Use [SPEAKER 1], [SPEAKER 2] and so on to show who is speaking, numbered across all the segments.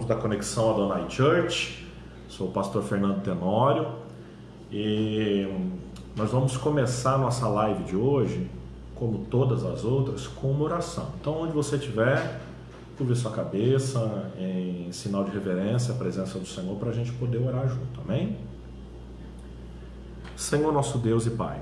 [SPEAKER 1] da Conexão Adonai Church. Sou o pastor Fernando Tenório e nós vamos começar a nossa live de hoje, como todas as outras, com uma oração. Então, onde você estiver, curve sua cabeça em sinal de reverência à presença do Senhor para a gente poder orar junto, amém? Senhor nosso Deus e Pai,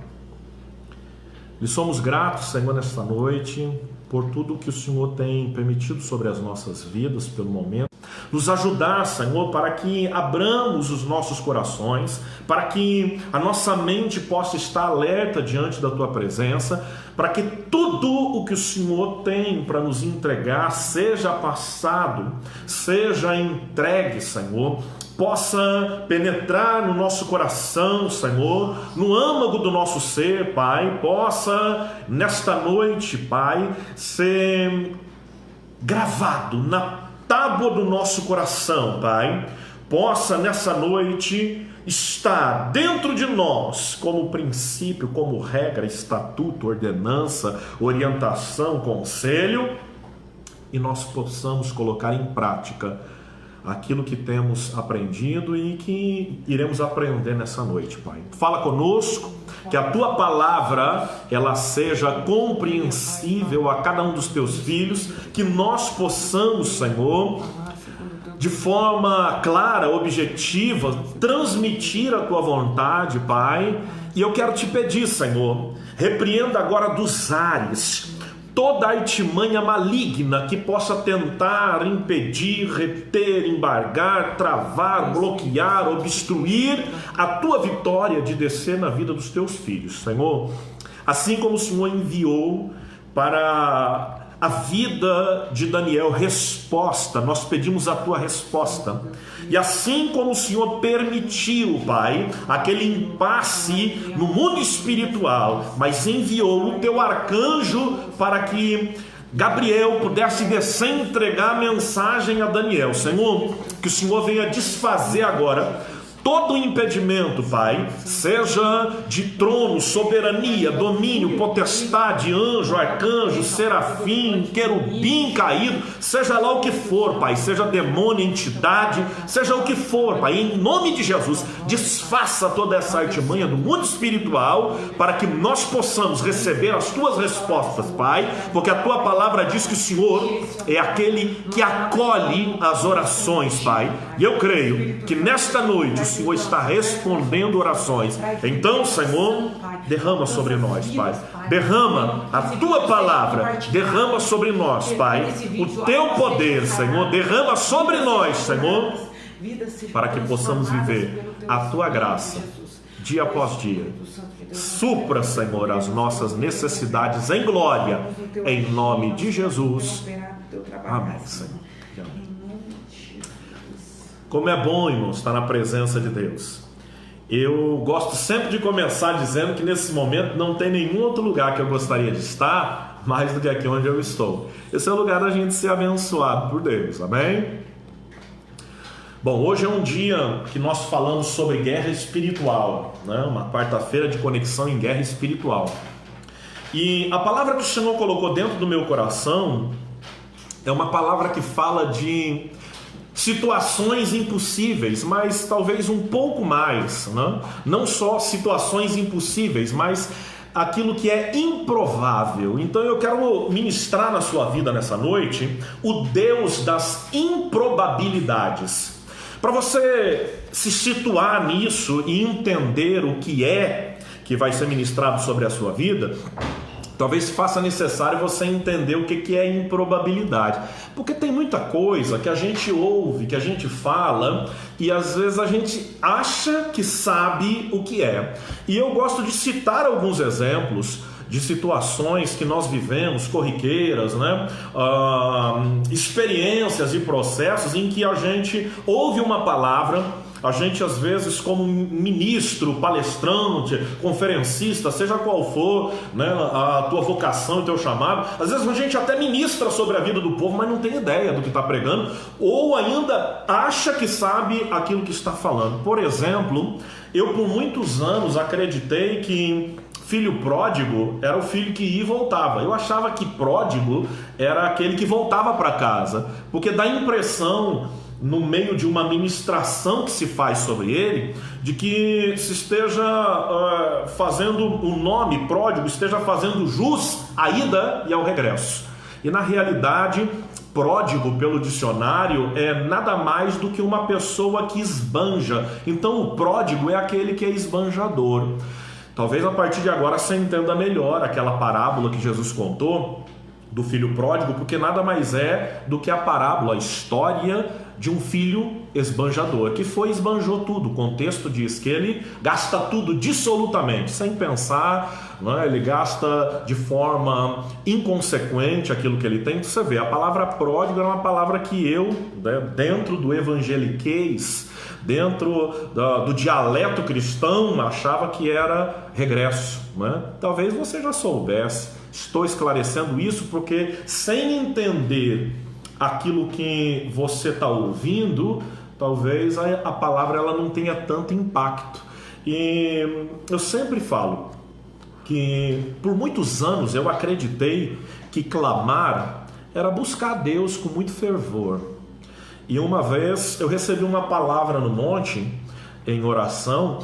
[SPEAKER 1] lhe somos gratos, Senhor, nesta noite, por tudo que o Senhor tem permitido sobre as nossas vidas pelo momento. Nos ajudar, Senhor, para que abramos os nossos corações, para que a nossa mente possa estar alerta diante da Tua presença, para que tudo o que o Senhor tem para nos entregar seja passado, seja entregue, Senhor, possa penetrar no nosso coração, Senhor, no âmago do nosso ser, Pai, possa nesta noite, Pai, ser gravado na tábua do nosso coração, Pai, possa nessa noite estar dentro de nós como princípio, como regra, estatuto, ordenança, orientação, conselho, e nós possamos colocar em prática aquilo que temos aprendido e que iremos aprender nessa noite, Pai. Fala conosco, que a Tua palavra ela seja compreensível a cada um dos Teus filhos, que nós possamos, Senhor, de forma clara, objetiva, transmitir a Tua vontade, Pai. E eu quero te pedir, Senhor, repreenda agora dos ares toda artimanha maligna que possa tentar impedir, reter, embargar, travar, bloquear, obstruir a Tua vitória de descer na vida dos Teus filhos, Senhor. Assim como o Senhor enviou para a vida de Daniel resposta, nós pedimos a Tua resposta. E assim como o Senhor permitiu, Pai, aquele impasse no mundo espiritual, mas enviou o Teu arcanjo para que Gabriel pudesse descer e entregar a mensagem a Daniel. Senhor, que o Senhor venha desfazer agora todo impedimento, Pai, seja de trono, soberania, domínio, potestade, anjo, arcanjo, serafim, querubim caído, seja lá o que for, Pai, seja demônio, entidade, seja o que for, Pai, em nome de Jesus, desfaça toda essa artimanha do mundo espiritual para que nós possamos receber as Tuas respostas, Pai, porque a Tua palavra diz que o Senhor é aquele que acolhe as orações, Pai, e eu creio que nesta noite o Senhor está respondendo orações. Então, Senhor, derrama sobre nós, Pai. Derrama a Tua palavra, derrama sobre nós, Pai, o Teu poder, Senhor, derrama sobre nós, Senhor, para que possamos viver a Tua graça dia após dia. Supra, Senhor, as nossas necessidades em glória, em nome de Jesus. Amém, Senhor. Como é bom, irmãos, estar na presença de Deus. Eu gosto sempre de começar dizendo que nesse momento não tem nenhum outro lugar que eu gostaria de estar mais do que aqui onde eu estou. Esse é o lugar da gente ser abençoado por Deus, amém? Bom, hoje é um dia que nós falamos sobre guerra espiritual, né? Uma quarta-feira de conexão em guerra espiritual. E a palavra que o Senhor colocou dentro do meu coração é uma palavra que fala de situações impossíveis, mas talvez um pouco mais, né? Não só situações impossíveis, mas aquilo que é improvável. Então eu quero ministrar na sua vida nessa noite o Deus das improbabilidades. Para você se situar nisso e entender o que vai ser ministrado sobre a sua vida, talvez faça necessário você entender o que é improbabilidade. Porque tem muita coisa que a gente ouve, que a gente fala, e às vezes a gente acha que sabe o que é. E eu gosto de citar alguns exemplos de situações que nós vivemos, corriqueiras, né? Experiências e processos em que a gente ouve uma palavra. A gente às vezes como ministro, palestrante, conferencista, seja qual for, né, a tua vocação e o teu chamado, às vezes a gente até ministra sobre a vida do povo, mas não tem ideia do que está pregando, ou ainda acha que sabe aquilo que está falando. Por exemplo, eu por muitos anos acreditei que filho pródigo era o filho que ia e voltava. Eu achava que pródigo era aquele que voltava para casa, porque dá a impressão, no meio de uma ministração que se faz sobre ele, de que se esteja fazendo o nome pródigo, esteja fazendo jus à ida e ao regresso. E na realidade, pródigo pelo dicionário é nada mais do que uma pessoa que esbanja. Então o pródigo é aquele que é esbanjador. Talvez a partir de agora você entenda melhor aquela parábola que Jesus contou do filho pródigo, porque nada mais é do que a parábola, a história de um filho esbanjador, que esbanjou tudo. O contexto diz que ele gasta tudo dissolutamente, sem pensar, não é? Ele gasta de forma inconsequente aquilo que ele tem. Você vê, a palavra pródigo era uma palavra que eu, né, dentro do evangeliquez, dentro do dialeto cristão, achava que era regresso, né? Talvez você já soubesse. Estou esclarecendo isso porque, sem entender aquilo que você está ouvindo, talvez a palavra ela não tenha tanto impacto. E eu sempre falo que por muitos anos eu acreditei que clamar era buscar a Deus com muito fervor. E uma vez eu recebi uma palavra no monte, em oração,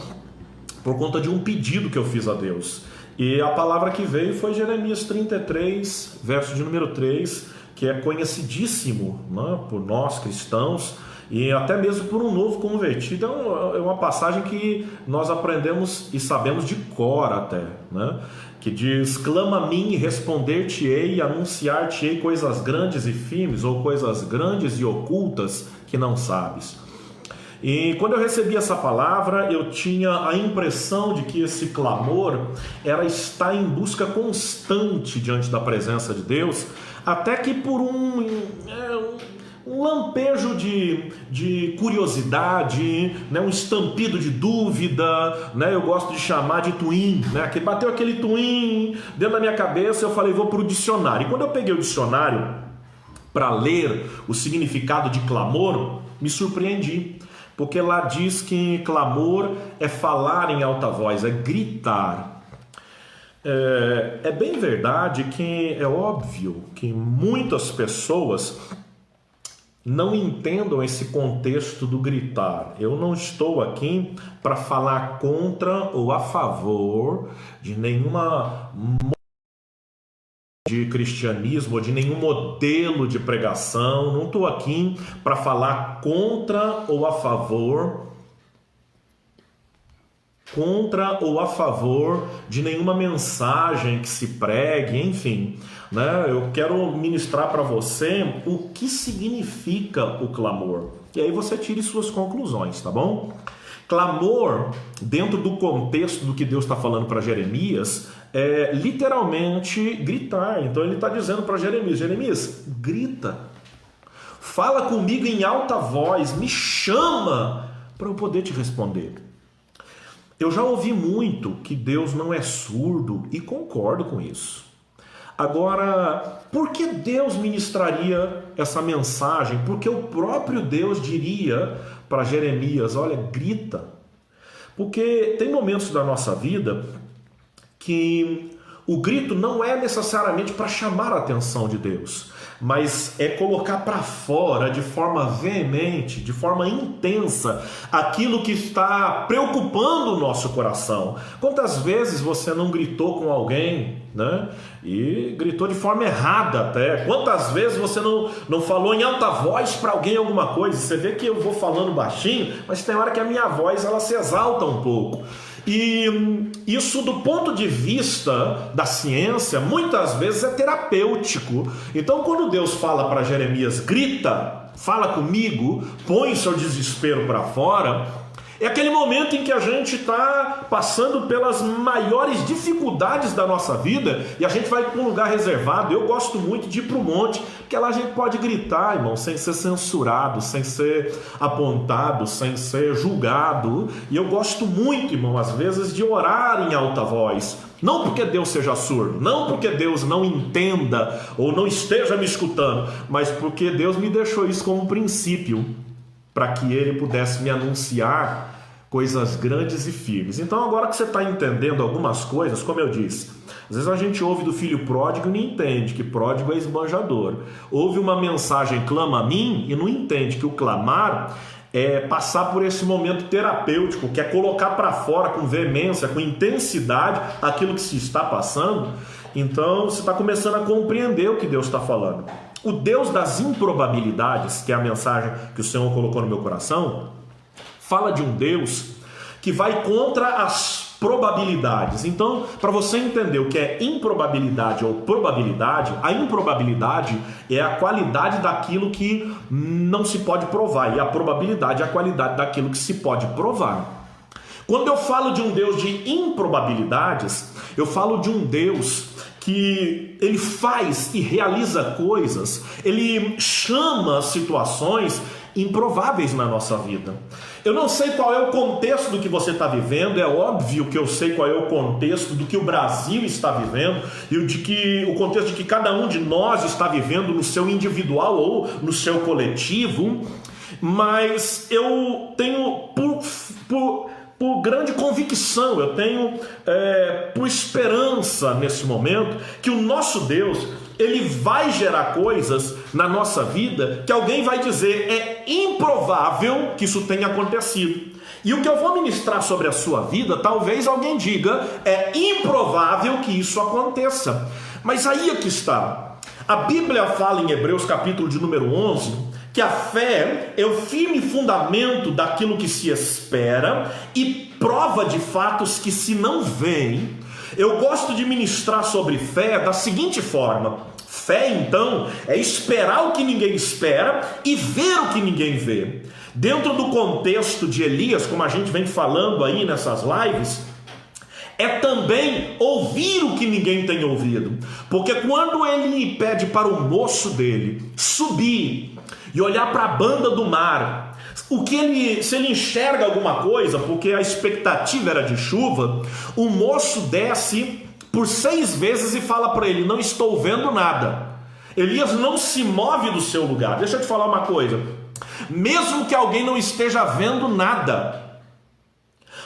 [SPEAKER 1] por conta de um pedido que eu fiz a Deus. E a palavra que veio foi Jeremias 33, verso de número 3, que é conhecidíssimo, né, por nós cristãos e até mesmo por um novo convertido. É uma passagem que nós aprendemos e sabemos de cor até, né? Que diz: clama a mim e responder-te-ei e anunciar-te-ei coisas grandes e firmes, ou coisas grandes e ocultas que não sabes. E quando eu recebi essa palavra, eu tinha a impressão de que esse clamor era estar em busca constante diante da presença de Deus, até que por um lampejo de curiosidade, né, um estampido de dúvida, né, eu gosto de chamar de twin, né, que bateu aquele twin dentro da minha cabeça. Eu falei, vou para o dicionário. E quando eu peguei o dicionário para ler o significado de clamor, me surpreendi. Porque lá diz que clamor é falar em alta voz, é gritar. É bem verdade que é óbvio que muitas pessoas não entendam esse contexto do gritar. Eu não estou aqui para falar contra ou a favor de nenhuma de cristianismo ou de nenhum modelo de pregação. Não estou aqui para falar contra ou a favor de nenhuma mensagem que se pregue, enfim, né? Eu quero ministrar para você o que significa o clamor, e aí você tire suas conclusões, tá bom? Clamor, dentro do contexto do que Deus está falando para Jeremias, é literalmente gritar. Então ele está dizendo para Jeremias: Jeremias, grita, fala comigo em alta voz, me chama para eu poder te responder. Eu já ouvi muito que Deus não é surdo e concordo com isso. Agora, por que Deus ministraria essa mensagem? Porque o próprio Deus diria para Jeremias: olha, grita. Porque tem momentos da nossa vida que o grito não é necessariamente para chamar a atenção de Deus, mas é colocar para fora de forma veemente, de forma intensa, aquilo que está preocupando o nosso coração. Quantas vezes você não gritou com alguém, né? E gritou de forma errada até? Quantas vezes você não falou em alta voz para alguém alguma coisa? Você vê que eu vou falando baixinho, mas tem hora que a minha voz ela se exalta um pouco. E isso, do ponto de vista da ciência, muitas vezes é terapêutico. Então, quando Deus fala para Jeremias: grita, fala comigo, põe seu desespero para fora, é aquele momento em que a gente está passando pelas maiores dificuldades da nossa vida e a gente vai para um lugar reservado. Eu gosto muito de ir para o monte, porque lá a gente pode gritar, irmão, sem ser censurado, sem ser apontado, sem ser julgado. E eu gosto muito, irmão, às vezes, de orar em alta voz. Não porque Deus seja surdo, não porque Deus não entenda ou não esteja me escutando, mas porque Deus me deixou isso como um princípio, para que Ele pudesse me anunciar coisas grandes e firmes. Então, agora que você está entendendo algumas coisas, como eu disse, às vezes a gente ouve do filho pródigo e não entende que pródigo é esbanjador. Ouve uma mensagem, clama a mim, e não entende que o clamar é passar por esse momento terapêutico, que é colocar para fora com veemência, com intensidade, aquilo que se está passando. Então, você está começando a compreender o que Deus está falando. O Deus das improbabilidades, que é a mensagem que o Senhor colocou no meu coração, fala de um Deus que vai contra as probabilidades. Então, para você entender o que é improbabilidade ou probabilidade, a improbabilidade é a qualidade daquilo que não se pode provar, e a probabilidade é a qualidade daquilo que se pode provar. Quando eu falo de um Deus de improbabilidades, eu falo de um Deus que ele faz e realiza coisas, ele chama situações improváveis na nossa vida. Eu não sei qual é o contexto do que você está vivendo, é óbvio que eu sei qual é o contexto do que o Brasil está vivendo e o contexto de que cada um de nós está vivendo no seu individual ou no seu coletivo, mas eu tenho por grande convicção, eu tenho por esperança nesse momento que o nosso Deus, ele vai gerar coisas na nossa vida que alguém vai dizer é improvável que isso tenha acontecido. E o que eu vou ministrar sobre a sua vida, talvez alguém diga, é improvável que isso aconteça. Mas aí é que está. A Bíblia fala em Hebreus capítulo de número 11, que a fé é o firme fundamento daquilo que se espera e prova de fatos que se não veem. Eu gosto de ministrar sobre fé da seguinte forma: fé, então, é esperar o que ninguém espera e ver o que ninguém vê. Dentro do contexto de Elias, como a gente vem falando aí nessas lives, é também ouvir o que ninguém tem ouvido. Porque quando ele pede para o moço dele subir e olhar para a banda do mar, se ele enxerga alguma coisa, porque a expectativa era de chuva, o moço desce por 6 vezes e fala para ele: não estou vendo nada. Elias não se move do seu lugar. Deixa eu te falar uma coisa: mesmo que alguém não esteja vendo nada,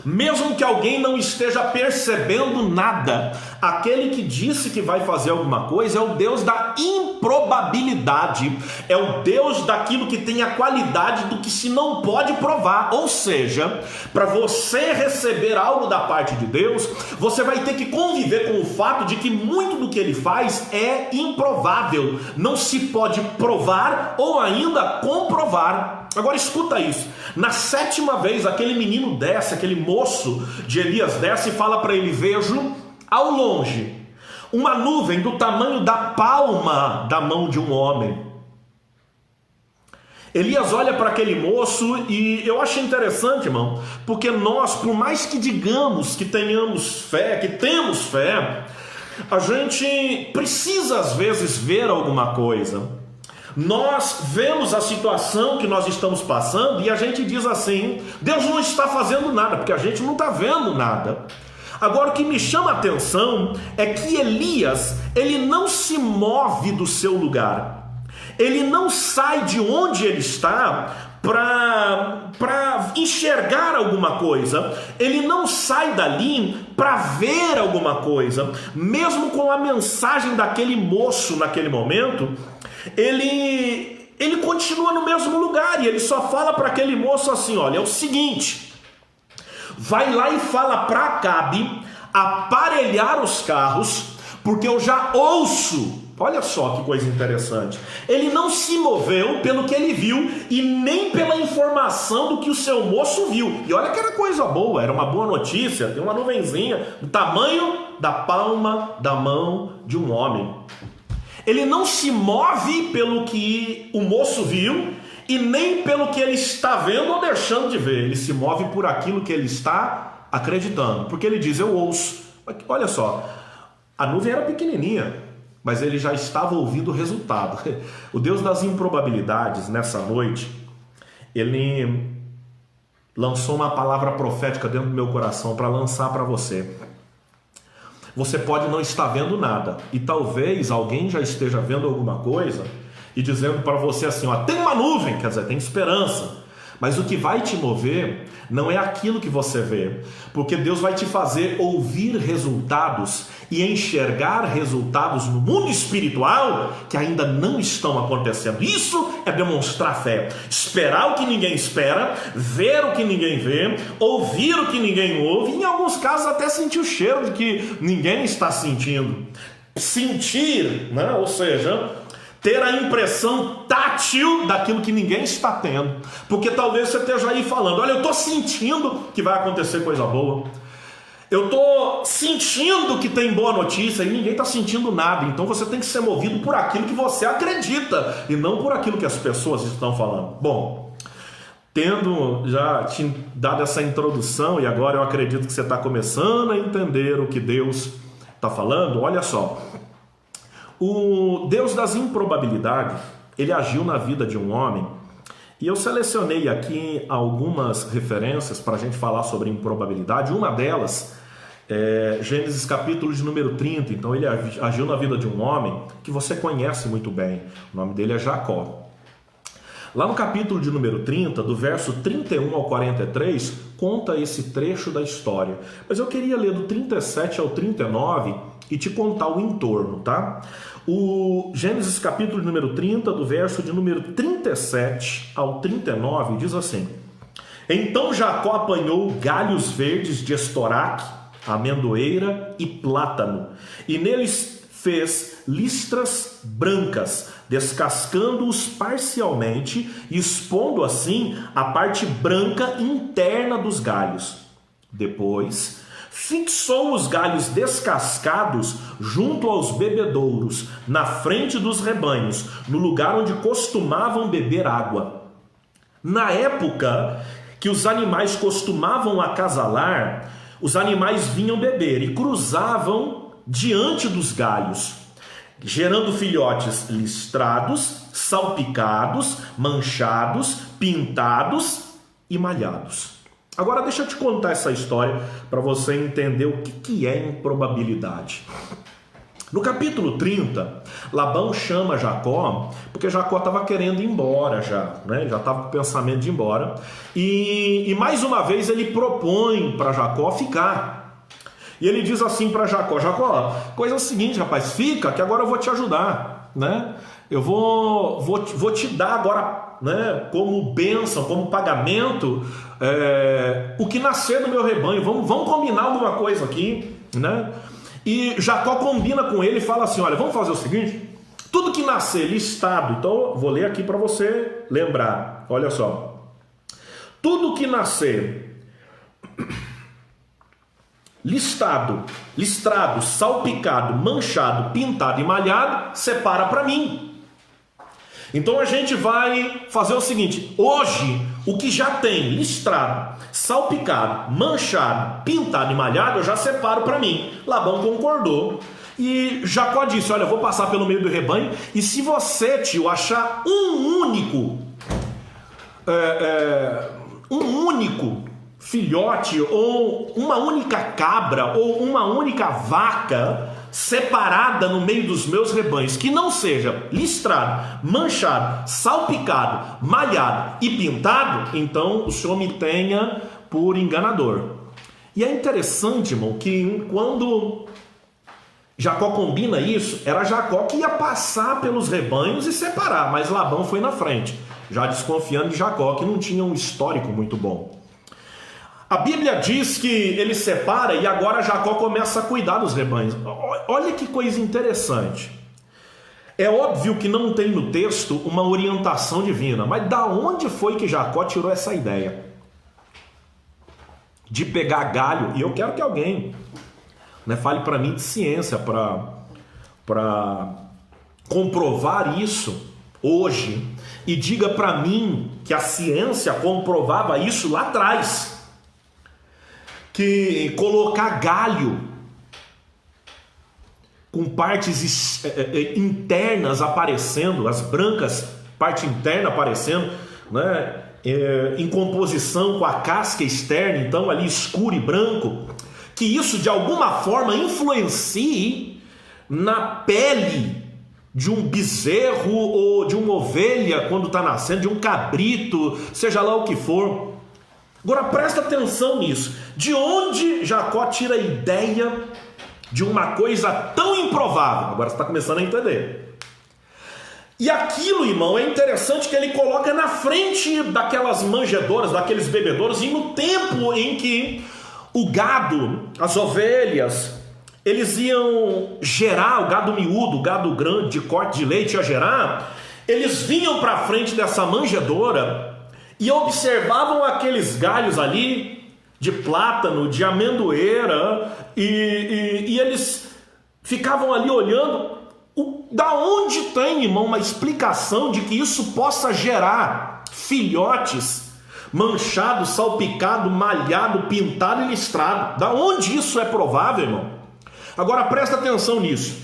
[SPEAKER 1] mesmo que alguém não esteja percebendo nada, aquele que disse que vai fazer alguma coisa é o Deus da improbabilidade, é o Deus daquilo que tem a qualidade do que se não pode provar. Ou seja, para você receber algo da parte de Deus, você vai ter que conviver com o fato de que muito do que ele faz é improvável, não se pode provar ou ainda comprovar. Agora escuta isso: na 7ª vez aquele menino desce, aquele moço de Elias desce e fala para ele: vejo ao longe uma nuvem do tamanho da palma da mão de um homem. Elias olha para aquele moço e eu acho interessante, irmão, porque nós, por mais que digamos que tenhamos fé, que temos fé, a gente precisa às vezes ver alguma coisa. Nós vemos a situação que nós estamos passando e a gente diz assim: Deus não está fazendo nada, porque a gente não está vendo nada. Agora, o que me chama a atenção é que Elias, ele não se move do seu lugar, ele não sai de onde ele está para enxergar alguma coisa, ele não sai dali para ver alguma coisa. Mesmo com a mensagem daquele moço naquele momento, ele continua no mesmo lugar e ele só fala para aquele moço assim: olha, é o seguinte, vai lá e fala para Acabe aparelhar os carros, porque eu já ouço. Olha só que coisa interessante. Ele não se moveu pelo que ele viu e nem pela informação do que o seu moço viu. E olha que era coisa boa, era uma boa notícia. Tem uma nuvenzinha do tamanho da palma da mão de um homem. Ele não se move pelo que o moço viu e nem pelo que ele está vendo ou deixando de ver. Ele se move por aquilo que ele está acreditando. Porque ele diz: eu ouço. Olha só, a nuvem era pequenininha, mas ele já estava ouvindo o resultado. O Deus das improbabilidades, nessa noite, ele lançou uma palavra profética dentro do meu coração para lançar para você. Você pode não estar vendo nada, e talvez alguém já esteja vendo alguma coisa e dizendo para você assim: ó, tem uma nuvem, quer dizer, tem esperança. Mas o que vai te mover não é aquilo que você vê, porque Deus vai te fazer ouvir resultados e enxergar resultados no mundo espiritual que ainda não estão acontecendo. Isso é demonstrar fé. Esperar o que ninguém espera, ver o que ninguém vê, ouvir o que ninguém ouve, e em alguns casos até sentir o cheiro de que ninguém está sentindo. Sentir, né? Ou seja, ter a impressão tátil daquilo que ninguém está tendo. Porque talvez você esteja aí falando: olha, eu estou sentindo que vai acontecer coisa boa. Eu estou sentindo que tem boa notícia, e ninguém está sentindo nada. Então você tem que ser movido por aquilo que você acredita e não por aquilo que as pessoas estão falando. Bom, tendo já te dado essa introdução, e agora eu acredito que você está começando a entender o que Deus está falando, olha só. O Deus das improbabilidades, ele agiu na vida de um homem, e eu selecionei aqui algumas referências para a gente falar sobre improbabilidade. Uma delas é Gênesis capítulo de número 30. Então ele agiu na vida de um homem que você conhece muito bem. O nome dele é Jacó. Lá no capítulo de número 30, do verso 31 ao 43, conta esse trecho da história. Mas eu queria ler do 37 ao 39 e te contar o entorno, tá? O Gênesis capítulo de número 30, do verso de número 37 ao 39, diz assim: Então Jacó apanhou galhos verdes de estoraque, amendoeira e plátano, e neles fez listras brancas, descascando-os parcialmente, expondo assim a parte branca interna dos galhos. Depois fixou os galhos descascados junto aos bebedouros, na frente dos rebanhos, no lugar onde costumavam beber água. Na época que os animais costumavam acasalar, os animais vinham beber e cruzavam diante dos galhos, gerando filhotes listrados, salpicados, manchados, pintados e malhados. Agora deixa eu te contar essa história para você entender o que é improbabilidade. No capítulo 30, Labão chama Jacó, porque Jacó estava querendo ir embora já, né? Já estava com o pensamento de ir embora. E mais uma vez ele propõe para Jacó ficar. E ele diz assim para Jacó: Jacó, coisa é o seguinte, rapaz, fica que agora eu vou te ajudar, né? Eu vou te dar agora, né, como bênção, como pagamento, o que nascer do meu rebanho. Vamos combinar alguma coisa aqui, né? E Jacó combina com ele e fala assim: olha, vamos fazer o seguinte, tudo que nascer listado, então vou ler aqui para você lembrar, olha só, tudo que nascer listrado, salpicado, manchado, pintado e malhado, separa para mim. Então a gente vai fazer o seguinte: hoje, o que já tem listrado, salpicado, manchado, pintado e malhado, eu já separo para mim. Labão concordou. E Jacó disse: olha, eu vou passar pelo meio do rebanho, e se você, tio, achar um único filhote, ou uma única cabra, ou uma única vaca separada no meio dos meus rebanhos, que não seja listrado, manchado, salpicado, malhado e pintado, então o Senhor me tenha por enganador. E é interessante, irmão, que quando Jacó combina isso, era Jacó que ia passar pelos rebanhos e separar, mas Labão foi na frente, já desconfiando de Jacó, que não tinha um histórico muito bom. A Bíblia diz que ele separa e agora Jacó começa a cuidar dos rebanhos. Olha que coisa interessante. É óbvio que não tem no texto uma orientação divina, mas da onde foi que Jacó tirou essa ideia de pegar galho? E eu quero que alguém, né, fale para mim de ciência para comprovar isso hoje, e diga para mim que a ciência comprovava isso lá atrás. Que colocar galho com partes internas aparecendo, as brancas, parte interna aparecendo, né, em composição com a casca externa, então ali escuro e branco, que isso de alguma forma influencie na pele de um bezerro ou de uma ovelha quando está nascendo, de um cabrito, seja lá o que for. Agora presta atenção nisso. De onde Jacó tira a ideia de uma coisa tão improvável? Agora você está começando a entender. E aquilo, irmão, é interessante que ele coloca na frente daquelas manjedouras, daqueles bebedouros, e no tempo em que o gado, as ovelhas, eles iam gerar, o gado miúdo, o gado grande de corte de leite ia gerar, eles vinham para frente dessa manjedoura e observavam aqueles galhos ali de plátano, de amendoeira, e eles ficavam ali olhando. Da onde tem, irmão, uma explicação de que isso possa gerar filhotes manchado, salpicado, malhado, pintado e listrado? Da onde isso é provável, irmão? Agora presta atenção nisso.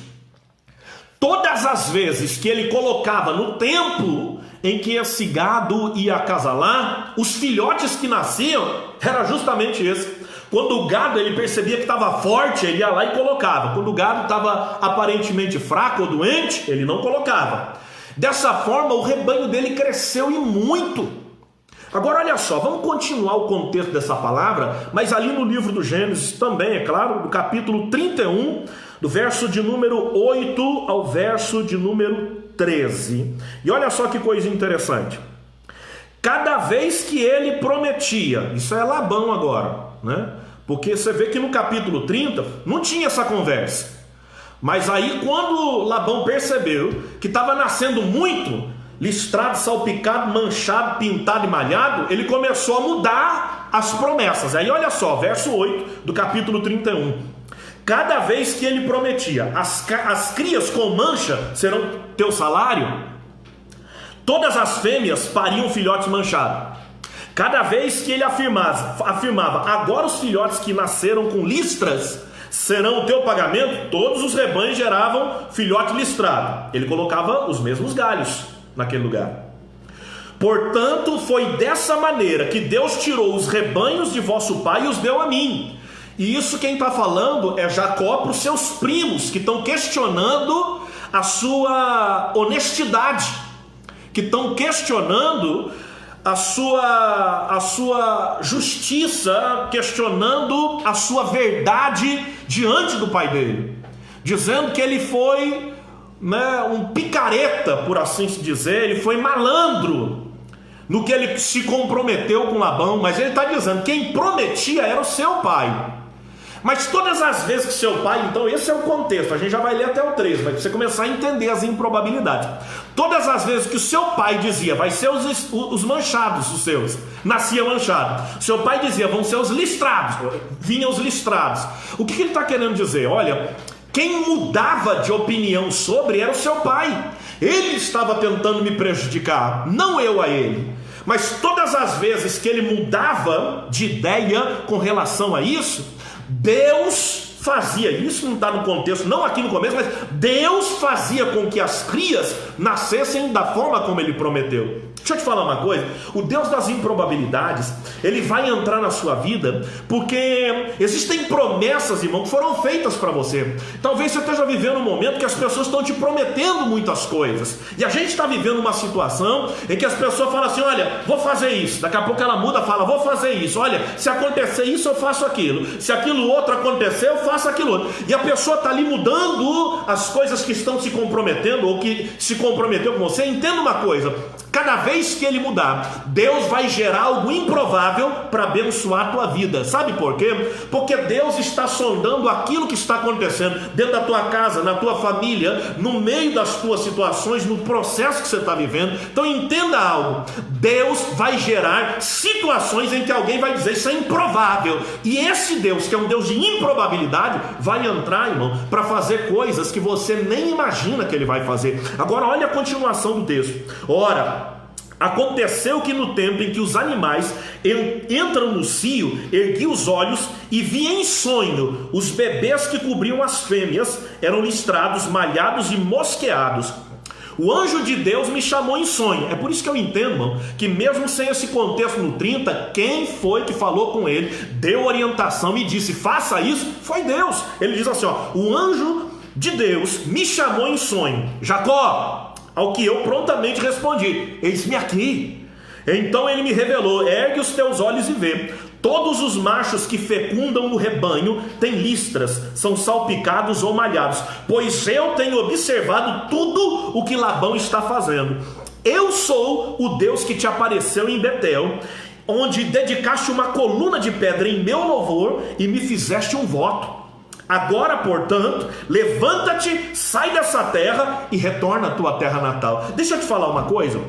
[SPEAKER 1] Todas as vezes que ele colocava no tempo em que esse gado ia acasalar, os filhotes que nasciam era justamente esse. Quando o gado ele percebia que estava forte, ele ia lá e colocava. Quando o gado estava aparentemente fraco ou doente, ele não colocava. Dessa forma, o rebanho dele cresceu e muito. Agora olha só, vamos continuar o contexto dessa palavra, mas ali no livro do Gênesis também, é claro, no capítulo 31, do verso de número 8 ao verso de número 13. E olha só que coisa interessante. Cada vez que ele prometia, isso é Labão agora, né? Porque você vê que no capítulo 30 não tinha essa conversa. Mas aí quando Labão percebeu que estava nascendo muito, listrado, salpicado, manchado, pintado e malhado, ele começou a mudar as promessas. Aí olha só, verso 8 do capítulo 31. Cada vez que ele prometia, as crias com mancha serão teu salário, todas as fêmeas pariam filhotes manchados. Cada vez que ele afirmava, agora os filhotes que nasceram com listras serão o teu pagamento, todos os rebanhos geravam filhote listrado. Ele colocava os mesmos galhos naquele lugar. Portanto, foi dessa maneira que Deus tirou os rebanhos de vosso pai e os deu a mim. E isso quem está falando é Jacó para os seus primos, que estão questionando a sua honestidade, que estão questionando a sua justiça, questionando a sua verdade diante do pai dele, dizendo que ele foi, um picareta, por assim se dizer, ele foi malandro no que ele se comprometeu com Labão. Mas ele está dizendo que quem prometia era o seu pai. Mas todas as vezes que seu pai, então esse é o contexto, a gente já vai ler até o 13, para você começar a entender as improbabilidades. Todas as vezes que o seu pai dizia, vai ser os manchados, os seus, nascia manchado. Seu pai dizia, vão ser os listrados, vinham os listrados. O que ele está querendo dizer? Olha, quem mudava de opinião sobre era o seu pai. Ele estava tentando me prejudicar, não eu a ele. Mas todas as vezes que ele mudava de ideia com relação a isso, Deus fazia, isso não está no contexto, não aqui no começo, mas Deus fazia com que as crias nascessem da forma como ele prometeu. Deixa eu te falar uma coisa, o Deus das improbabilidades, ele vai entrar na sua vida, porque existem promessas, irmão, que foram feitas para você. Talvez você esteja vivendo um momento que as pessoas estão te prometendo muitas coisas, e a gente está vivendo uma situação em que as pessoas falam assim, olha, vou fazer isso, daqui a pouco ela muda, fala, vou fazer isso, olha, se acontecer isso eu faço aquilo, se aquilo outro acontecer eu faço aquilo outro, e a pessoa está ali mudando as coisas que estão se comprometendo, ou que se comprometeu com você. Entenda uma coisa, cada vez que ele mudar, Deus vai gerar algo improvável para abençoar a tua vida. Sabe por quê? Porque Deus está sondando aquilo que está acontecendo dentro da tua casa, na tua família, no meio das tuas situações, no processo que você está vivendo. Então entenda algo, Deus vai gerar situações em que alguém vai dizer, isso é improvável, e esse Deus, que é um Deus de improbabilidade, vai entrar, irmão, para fazer coisas que você nem imagina que ele vai fazer. Agora olha a continuação do texto. Ora, aconteceu que no tempo em que os animais entram no cio, ergui os olhos e vi em sonho os bebês que cobriam as fêmeas, eram listrados, malhados e mosqueados. O anjo de Deus me chamou em sonho. É por isso que eu entendo, irmão, que mesmo sem esse contexto no 30, quem foi que falou com ele, deu orientação e disse, faça isso, foi Deus. Ele diz assim, ó, o anjo de Deus me chamou em sonho: Jacó. Ao que eu prontamente respondi: eis-me aqui. Então ele me revelou: ergue os teus olhos e vê. Todos os machos que fecundam o rebanho têm listras, são salpicados ou malhados, pois eu tenho observado tudo o que Labão está fazendo. Eu sou o Deus que te apareceu em Betel, onde dedicaste uma coluna de pedra em meu louvor e me fizeste um voto. Agora, portanto, levanta-te, sai dessa terra e retorna à tua terra natal. Deixa eu te falar uma coisa.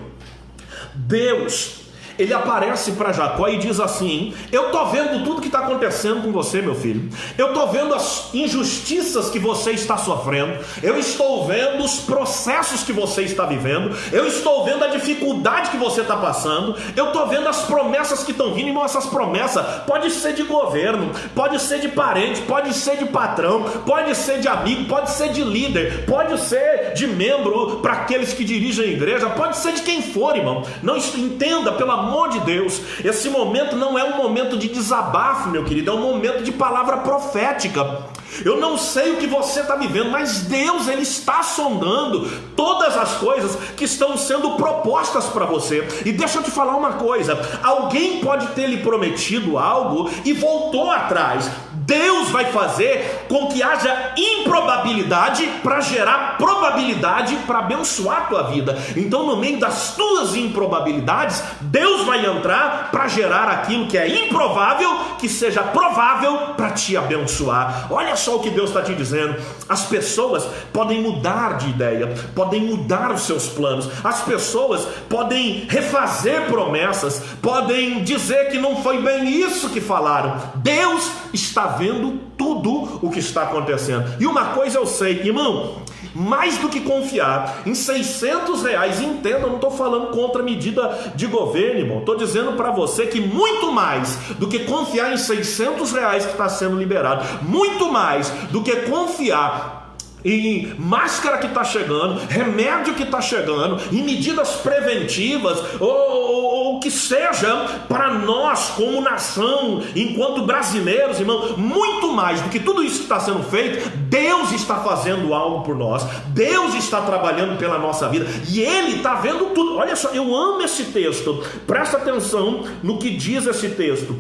[SPEAKER 1] Deus, ele aparece para Jacó e diz assim: eu estou vendo tudo que está acontecendo com você, meu filho. Eu estou vendo as injustiças que você está sofrendo. Eu estou vendo os processos que você está vivendo. Eu estou vendo a dificuldade que você está passando. Eu estou vendo as promessas que estão vindo. Irmão, essas promessas pode ser de governo, pode ser de parente, pode ser de patrão, pode ser de amigo, pode ser de líder, pode ser de membro para aqueles que dirigem a igreja, pode ser de quem for, irmão. Não entenda, pelo amor de Deus, esse momento não é um momento de desabafo, meu querido, é um momento de palavra profética. Eu não sei o que você está vivendo, mas Deus, ele está sondando todas as coisas que estão sendo propostas para você. E deixa eu te falar uma coisa: alguém pode ter lhe prometido algo e voltou atrás. Deus vai fazer com que haja improbabilidade para gerar probabilidade para abençoar a tua vida. Então, no meio das tuas improbabilidades, Deus vai entrar para gerar aquilo que é improvável, que seja provável para te abençoar. Olha só o que Deus está te dizendo. As pessoas podem mudar de ideia, podem mudar os seus planos. As pessoas podem refazer promessas, podem dizer que não foi bem isso que falaram. Deus está vendo tudo o que está acontecendo. E uma coisa eu sei, irmão: mais do que confiar em R$600, entenda, eu não estou falando contra a medida de governo, irmão. Estou dizendo para você que muito mais do que confiar em R$600 que está sendo liberado, muito mais do que confiar em máscara que está chegando, remédio que está chegando, em medidas preventivas, ou que seja, para nós como nação, enquanto brasileiros, irmão, muito mais do que tudo isso que está sendo feito, Deus está fazendo algo por nós. Deus está trabalhando pela nossa vida, e Ele está vendo tudo. Olha só, eu amo esse texto, presta atenção no que diz esse texto.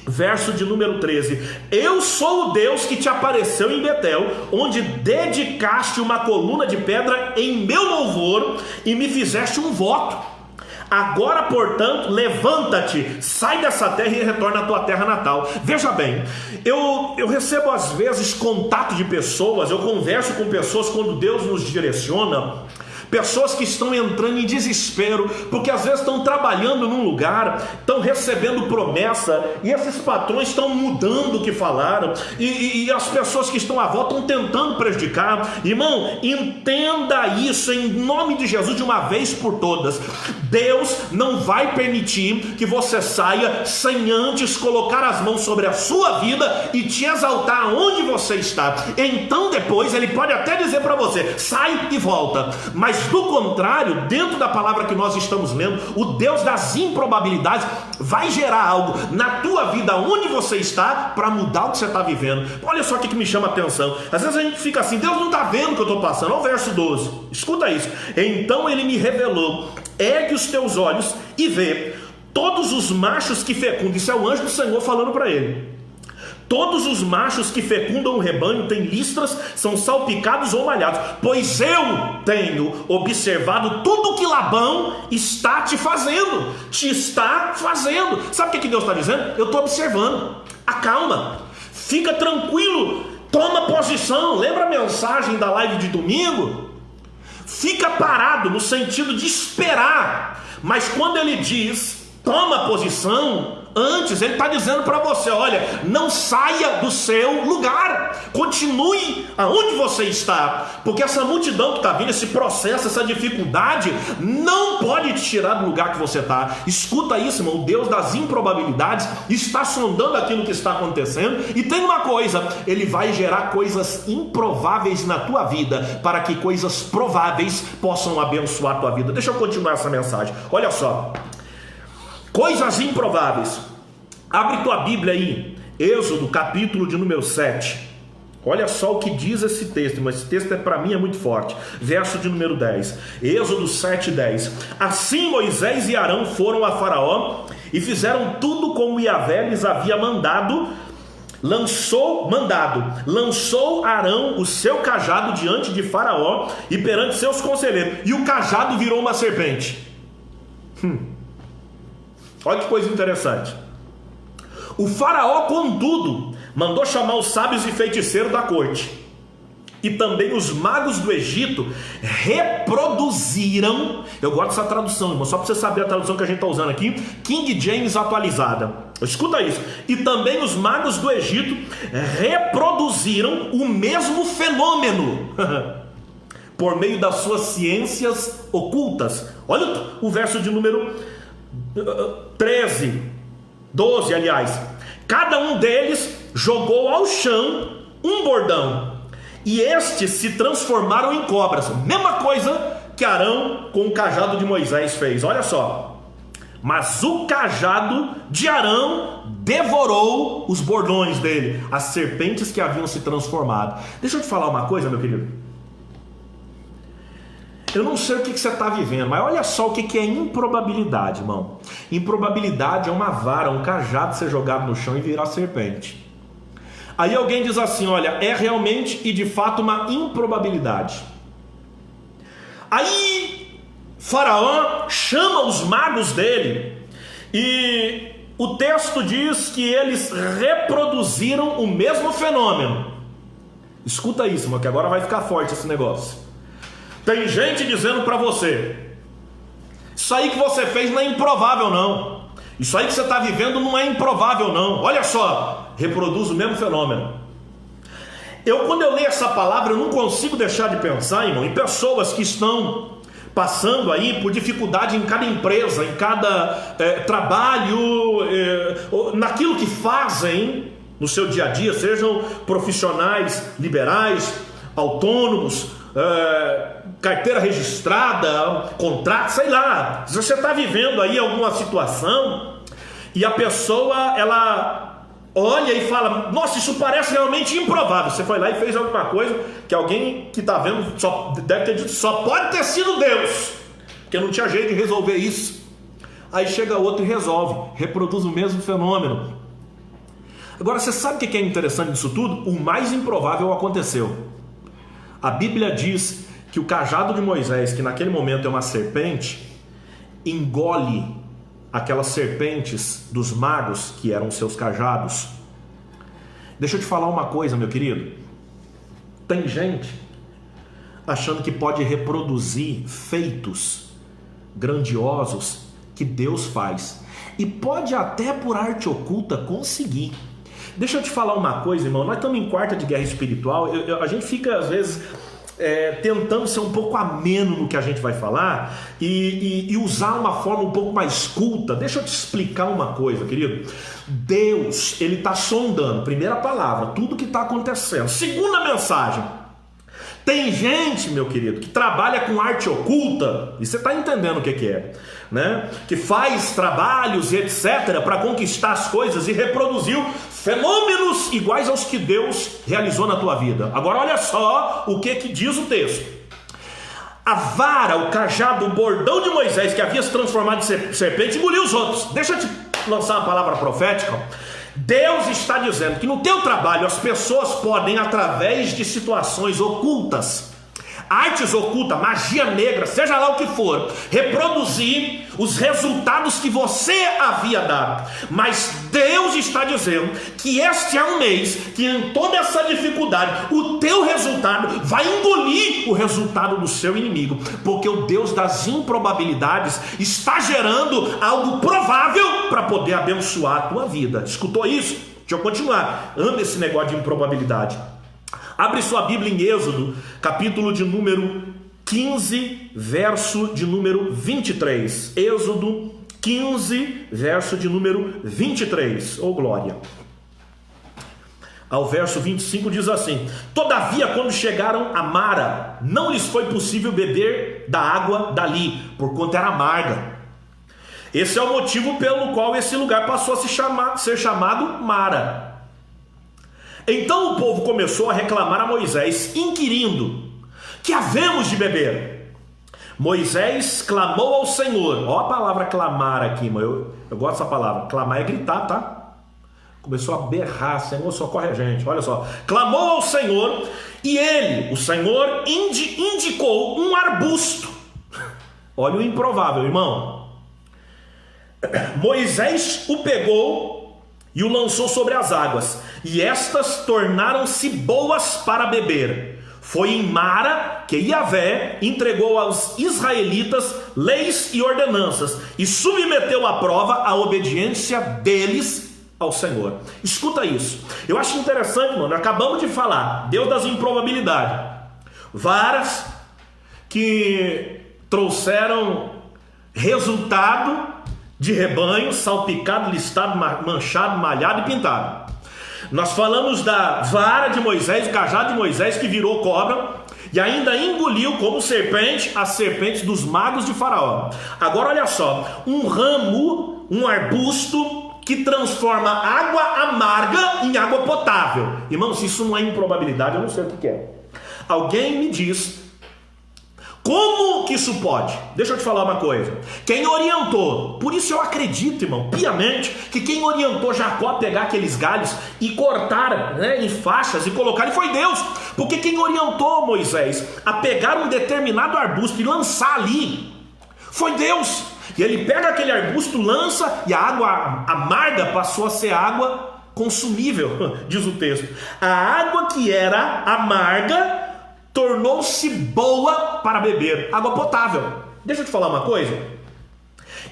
[SPEAKER 1] Verso de número 13: eu sou o Deus que te apareceu em Betel, onde dedicaste uma coluna de pedra em meu louvor e me fizeste um voto. Agora, portanto, levanta-te, sai dessa terra e retorna à tua terra natal. Veja bem, eu recebo às vezes contato de pessoas, eu converso com pessoas quando Deus nos direciona. Pessoas que estão entrando em desespero, porque às vezes estão trabalhando num lugar, estão recebendo promessa, e esses patrões estão mudando o que falaram, e as pessoas que estão à volta estão tentando prejudicar. Irmão, entenda isso em nome de Jesus de uma vez por todas. Deus não vai permitir que você saia sem antes colocar as mãos sobre a sua vida e te exaltar onde você está. Então depois Ele pode até dizer para você: sai e volta. Mas do contrário, dentro da palavra que nós estamos lendo, o Deus das improbabilidades vai gerar algo na tua vida onde você está para mudar o que você está vivendo. Olha só o que me chama a atenção. Às vezes a gente fica assim: Deus não está vendo o que eu estou passando. Olha o verso 12, escuta isso. Então Ele me revelou: ergue os teus olhos e vê. Todos os machos que fecundam, isso é o anjo do Senhor falando para ele. Todos os machos que fecundam o rebanho têm listras, são salpicados ou malhados, pois eu tenho observado tudo o que Labão está te fazendo. Te está fazendo. Sabe o que Deus está dizendo? Eu estou observando. Acalma, fica tranquilo, toma posição. Lembra a mensagem da live de domingo? Fica parado no sentido de esperar. Mas quando ele diz toma posição, antes ele está dizendo para você: olha, não saia do seu lugar, continue aonde você está, porque essa multidão que está vindo, esse processo, essa dificuldade não pode te tirar do lugar que você está. Escuta isso, irmão, o Deus das improbabilidades está sondando aquilo que está acontecendo, e tem uma coisa: Ele vai gerar coisas improváveis na tua vida, para que coisas prováveis possam abençoar a tua vida. Deixa eu continuar essa mensagem, olha só. Coisas improváveis. Abre tua Bíblia aí, Êxodo capítulo de número 7. Olha só o que diz esse texto, mas esse texto para mim é muito forte. Verso de número 10, Êxodo 7:10. Assim Moisés e Arão foram a Faraó e fizeram tudo como Yahvé lhes havia mandado. Lançou Arão o seu cajado diante de Faraó e perante seus conselheiros, e o cajado virou uma serpente. Olha que coisa interessante. O Faraó, contudo, mandou chamar os sábios e feiticeiros da corte, e também os magos do Egito reproduziram. Eu gosto dessa tradução, irmão, só para você saber a tradução que a gente está usando aqui, King James atualizada. Escuta isso. E também os magos do Egito reproduziram o mesmo fenômeno por meio das suas ciências ocultas. Olha o verso de número 12, aliás. Cada um deles jogou ao chão um bordão, e estes se transformaram em cobras. Mesma coisa que Arão com o cajado de Moisés fez. Olha só. Mas o cajado de Arão devorou os bordões dele, as serpentes que haviam se transformado. Deixa eu te falar uma coisa, meu querido. Eu não sei o que você está vivendo, mas olha só o que é improbabilidade, irmão. Improbabilidade é uma vara, um cajado ser jogado no chão e virar serpente. Aí alguém diz assim, olha, é realmente e de fato uma improbabilidade. Aí Faraó chama os magos dele, e o texto diz que eles reproduziram o mesmo fenômeno. Escuta isso, irmão, que agora vai ficar forte esse negócio. Tem gente dizendo para você, isso aí que você fez não é improvável não, isso aí que você está vivendo não é improvável não, olha só, reproduz o mesmo fenômeno. Quando eu leio essa palavra, eu não consigo deixar de pensar, irmão, em pessoas que estão passando aí por dificuldade em cada empresa, em cada trabalho, naquilo que fazem no seu dia a dia, sejam profissionais liberais, autônomos, carteira registrada, contrato, sei lá. Se você está vivendo aí alguma situação e a pessoa ela olha e fala, nossa, isso parece realmente improvável. Você foi lá e fez alguma coisa que alguém que está vendo deve ter dito, só pode ter sido Deus, porque não tinha jeito de resolver isso. Aí chega outro e resolve, reproduz o mesmo fenômeno. Agora, você sabe o que é interessante disso tudo? O mais improvável aconteceu. A Bíblia diz que o cajado de Moisés, que naquele momento é uma serpente, engole aquelas serpentes dos magos, que eram seus cajados. Deixa eu te falar uma coisa, meu querido. Tem gente achando que pode reproduzir feitos grandiosos que Deus faz, e pode até por arte oculta conseguir. Deixa eu te falar uma coisa, irmão. Nós estamos em quarta de guerra espiritual. A gente fica, às vezes, tentando ser um pouco ameno no que a gente vai falar e usar uma forma um pouco mais culta. Deixa eu te explicar uma coisa, querido. Deus, Ele está sondando, primeira palavra, tudo que está acontecendo. Segunda mensagem. Tem gente, meu querido, que trabalha com arte oculta, e você está entendendo o que é, né? Que faz trabalhos e etc. para conquistar as coisas e reproduziu fenômenos iguais aos que Deus realizou na tua vida. Agora olha só o que diz o texto. A vara, o cajado, o bordão de Moisés, que havia se transformado em serpente, engoliu os outros. Deixa eu te lançar uma palavra profética. Deus está dizendo que no teu trabalho as pessoas podem, através de situações ocultas, artes ocultas, magia negra, seja lá o que for, reproduzir os resultados que você havia dado. Mas Deus está dizendo que este é um mês que, em toda essa dificuldade, o teu resultado vai engolir o resultado do seu inimigo, porque o Deus das improbabilidades está gerando algo provável para poder abençoar a tua vida. Escutou isso? Deixa eu continuar. Ame esse negócio de improbabilidade. Abre sua Bíblia em Êxodo, capítulo de número 15, verso de número 23. Êxodo 15, verso de número 23. Oh glória! Ao verso 25 diz assim: todavia, quando chegaram a Mara, não lhes foi possível beber da água dali, porquanto era amarga. Esse é o motivo pelo qual esse lugar passou a ser chamado Mara. Então o povo começou a reclamar a Moisés, inquirindo: que havemos de beber? Moisés clamou ao Senhor. Olha a palavra clamar aqui, eu gosto dessa palavra. Clamar é gritar, tá? Começou a berrar: Senhor, socorre a gente. Olha só, clamou ao Senhor, e ele, o Senhor, indicou um arbusto. Olha o improvável, irmão. Moisés o pegou e o lançou sobre as águas, e estas tornaram-se boas para beber. Foi em Mara que Yahvé entregou aos israelitas leis e ordenanças, e submeteu à prova a obediência deles ao Senhor. Escuta isso. Eu acho interessante, mano. Acabamos de falar, Deus das improbabilidades. Varas que trouxeram resultado de rebanho, salpicado, listado, manchado, malhado e pintado. Nós falamos da vara de Moisés, o cajado de Moisés que virou cobra e ainda engoliu como serpente as serpentes dos magos de Faraó. Agora olha só, um ramo, um arbusto que transforma água amarga em água potável. Irmãos, se isso não é improbabilidade, eu não sei o que é. Alguém me diz como que isso pode? Deixa eu te falar uma coisa. Quem orientou, por isso eu acredito, irmão, piamente, que quem orientou Jacó a pegar aqueles galhos e cortar, em faixas e colocar, foi Deus. Porque quem orientou Moisés a pegar um determinado arbusto e lançar ali foi Deus. E ele pega aquele arbusto, lança, e a água amarga passou a ser água consumível, diz o texto. A água que era amarga tornou-se boa para beber, água potável. Deixa eu te falar uma coisa.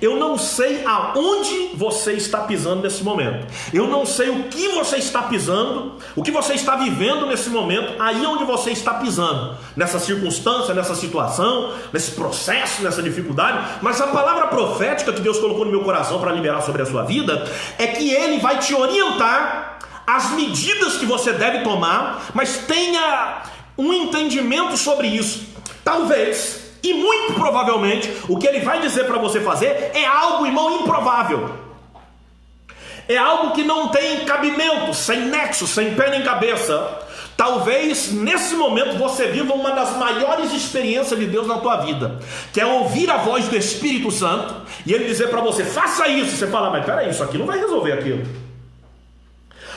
[SPEAKER 1] Eu não sei aonde você está pisando nesse momento. Eu não sei o que você está pisando, o que você está vivendo nesse momento, aí onde você está pisando, nessa circunstância, nessa situação, nesse processo, nessa dificuldade. Mas a palavra profética que Deus colocou no meu coração para liberar sobre a sua vida é que Ele vai te orientar as medidas que você deve tomar, mas tenha um entendimento sobre isso. Talvez, e muito provavelmente, o que ele vai dizer para você fazer é algo, irmão, improvável. É algo que não tem cabimento, sem nexo, sem pé nem cabeça. Talvez nesse momento você viva uma das maiores experiências de Deus na tua vida, que é ouvir a voz do Espírito Santo e ele dizer para você: faça isso. Você fala: mas peraí, isso aqui não vai resolver aquilo.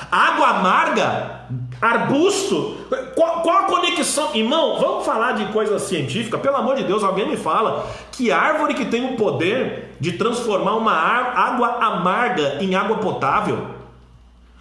[SPEAKER 1] Água amarga, arbusto, qual a conexão? Irmão, vamos falar de coisa científica? Pelo amor de Deus, alguém me fala que árvore que tem o poder de transformar uma água amarga em água potável,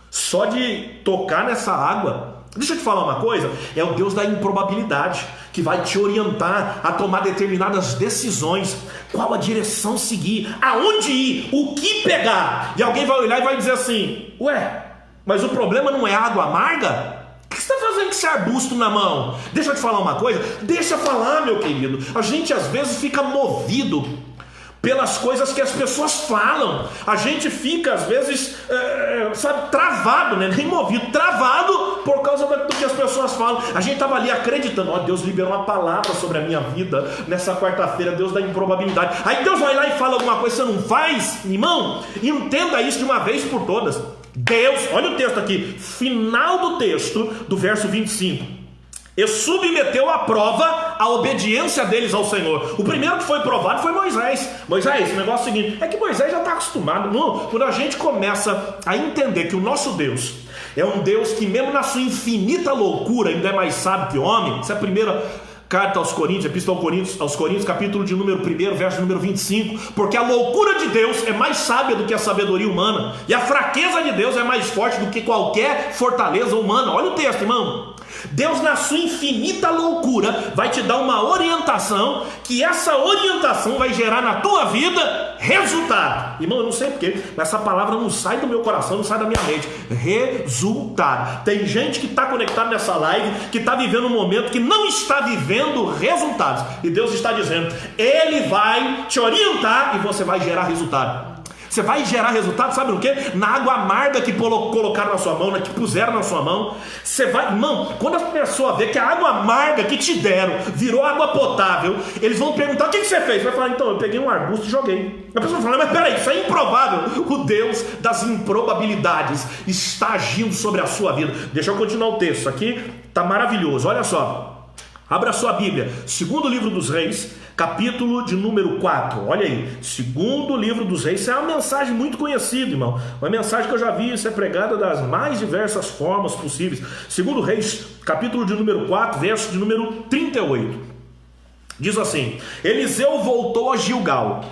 [SPEAKER 1] só de tocar nessa água. Deixa eu te falar uma coisa, é o Deus da improbabilidade que vai te orientar a tomar determinadas decisões, qual a direção seguir, aonde ir, o que pegar. E alguém vai olhar e vai dizer assim: ué, mas o problema não é água amarga? O que você está fazendo com esse arbusto na mão? Deixa eu te falar uma coisa. Deixa eu falar, meu querido. A gente às vezes fica movido pelas coisas que as pessoas falam. A gente fica às vezes, travado, né? Nem movido, travado por causa do que as pessoas falam. A gente estava ali acreditando: ó, Deus liberou uma palavra sobre a minha vida nessa quarta-feira, Deus da improbabilidade. Aí Deus vai lá e fala alguma coisa, você não faz? Irmão, entenda isso de uma vez por todas. Deus, olha o texto aqui, final do texto, do verso 25. E submeteu à prova a obediência deles ao Senhor. O primeiro que foi provado foi Moisés. Moisés, o negócio é o seguinte, é que Moisés já está acostumado. Não, quando a gente começa a entender que o nosso Deus é um Deus que mesmo na sua infinita loucura ainda é mais sábio que homem. Essa é a primeira carta aos Coríntios, epístola aos Coríntios, capítulo de número 1, verso número 25. Porque a loucura de Deus é mais sábia do que a sabedoria humana, e a fraqueza de Deus é mais forte do que qualquer fortaleza humana. Olha o texto, irmão. Deus, na sua infinita loucura, vai te dar uma orientação, que essa orientação vai gerar na tua vida resultado. Irmão, eu não sei porquê, mas essa palavra não sai do meu coração, não sai da minha mente. Resultado. Tem gente que está conectado nessa live, que está vivendo um momento que não está vivendo resultados, e Deus está dizendo: Ele vai te orientar e você vai gerar resultado. Você vai gerar resultado, sabe no quê? Na água amarga que colocaram na sua mão, que puseram na sua mão. Você vai, irmão, quando a pessoa vê que a água amarga que te deram virou água potável, eles vão perguntar: o que você fez? Vai falar: então, eu peguei um arbusto e joguei. A pessoa fala: mas peraí, isso é improvável. O Deus das improbabilidades está agindo sobre a sua vida. Deixa eu continuar o texto, aqui está maravilhoso, olha só. Abra a sua Bíblia, segundo livro dos Reis, capítulo de número 4, olha aí, segundo livro dos Reis. Isso é uma mensagem muito conhecida, irmão, uma mensagem que eu já vi ser pregada das mais diversas formas possíveis. Segundo Reis, capítulo de número 4, verso de número 38, diz assim: Eliseu voltou a Gilgal,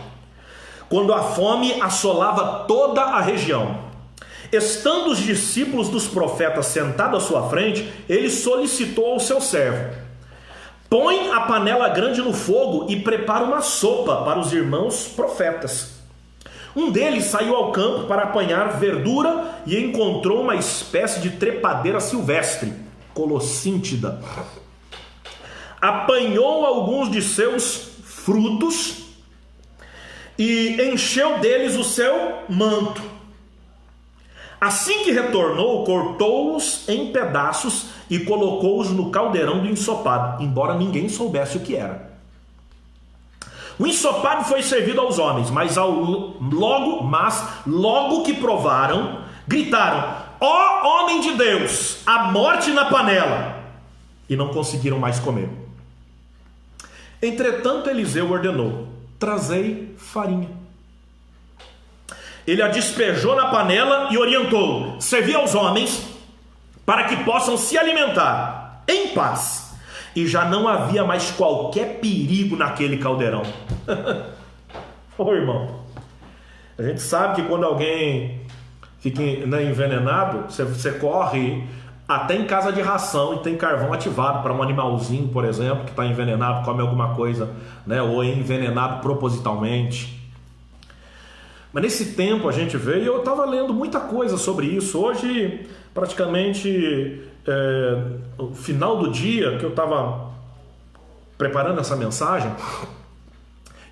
[SPEAKER 1] quando a fome assolava toda a região. Estando os discípulos dos profetas sentados à sua frente, ele solicitou ao seu servo: põe a panela grande no fogo e prepara uma sopa para os irmãos profetas. Um deles saiu ao campo para apanhar verdura e encontrou uma espécie de trepadeira silvestre, colossíntida. Apanhou alguns de seus frutos e encheu deles o seu manto. Assim que retornou, cortou-os em pedaços e colocou-os no caldeirão do ensopado, embora ninguém soubesse o que era. O ensopado foi servido aos homens, mas logo que provaram, gritaram: ó homem de Deus, a morte na panela! E não conseguiram mais comer. Entretanto, Eliseu ordenou: trazei farinha. Ele a despejou na panela e orientou: servi aos homens para que possam se alimentar em paz. E já não havia mais qualquer perigo naquele caldeirão. Ô irmão, a gente sabe que quando alguém fica envenenado, você corre até em casa de ração e tem carvão ativado para um animalzinho, por exemplo, que está envenenado, come alguma coisa, ou é envenenado propositalmente. Mas nesse tempo a gente vê, e eu estava lendo muita coisa sobre isso. Hoje, praticamente, no final do dia que eu estava preparando essa mensagem,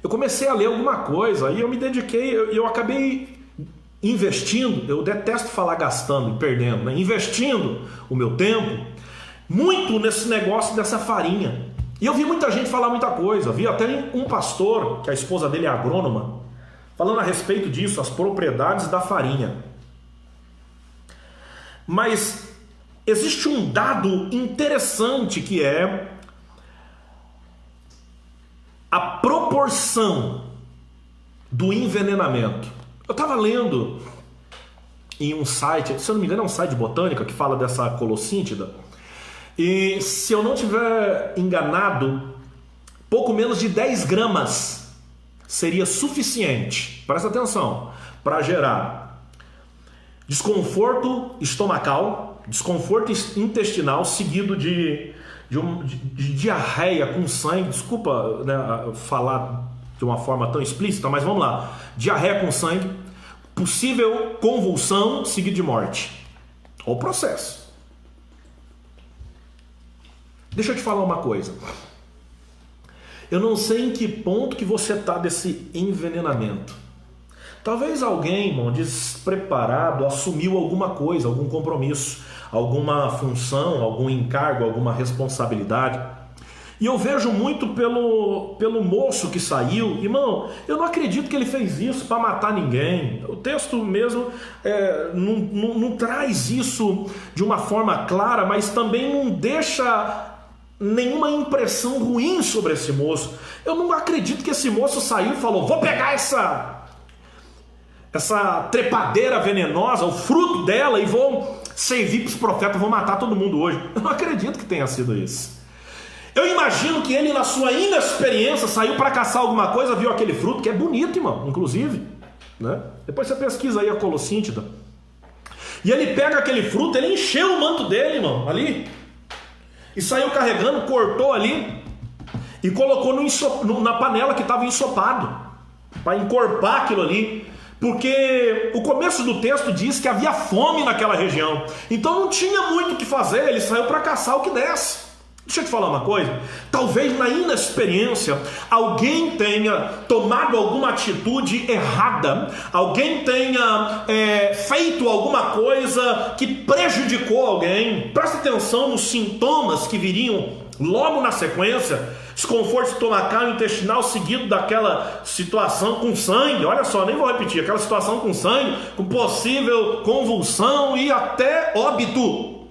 [SPEAKER 1] eu comecei a ler alguma coisa, e eu me dediquei, eu acabei investindo. Eu detesto falar gastando e perdendo, investindo o meu tempo muito nesse negócio dessa farinha. E eu vi muita gente falar muita coisa. Vi até um pastor, que a esposa dele é agrônoma, falando a respeito disso, as propriedades da farinha. Mas existe um dado interessante, que é a proporção do envenenamento. Eu estava lendo em um site, se eu não me engano é um site de botânica, que fala dessa colossíntida, e se eu não tiver enganado, pouco menos de 10 gramas seria suficiente, presta atenção, para gerar desconforto estomacal, desconforto intestinal, seguido de diarreia com sangue. Desculpa, falar de uma forma tão explícita, mas vamos lá. Diarreia com sangue, possível convulsão, seguido de morte. Olha o processo. Deixa eu te falar uma coisa. Eu não sei em que ponto que você está desse envenenamento. Talvez alguém, irmão, despreparado, assumiu alguma coisa, algum compromisso, alguma função, algum encargo, alguma responsabilidade. E eu vejo muito pelo moço que saiu. Irmão, eu não acredito que ele fez isso para matar ninguém. O texto mesmo não traz isso de uma forma clara, mas também não deixa nenhuma impressão ruim sobre esse moço. Eu não acredito que esse moço saiu e falou: vou pegar essa trepadeira venenosa, o fruto dela, e vou servir para os profetas, vou matar todo mundo hoje. Eu não acredito que tenha sido isso. Eu imagino que ele, na sua inexperiência, saiu para caçar alguma coisa, viu aquele fruto, que é bonito, irmão, inclusive, Depois você pesquisa aí a colossíntida. E ele pega aquele fruto, ele encheu o manto dele, irmão, ali, e saiu carregando, cortou ali e colocou na panela que estava ensopado, para encorpar aquilo ali, porque o começo do texto diz que havia fome naquela região, então não tinha muito o que fazer, ele saiu para caçar o que desse. Deixa eu te falar uma coisa, talvez na inexperiência alguém tenha tomado alguma atitude errada, alguém tenha feito alguma coisa que prejudicou alguém. Presta atenção nos sintomas que viriam logo na sequência: desconforto estomacal intestinal seguido daquela situação com sangue. Olha só, nem vou repetir, aquela situação com sangue, com possível convulsão e até óbito.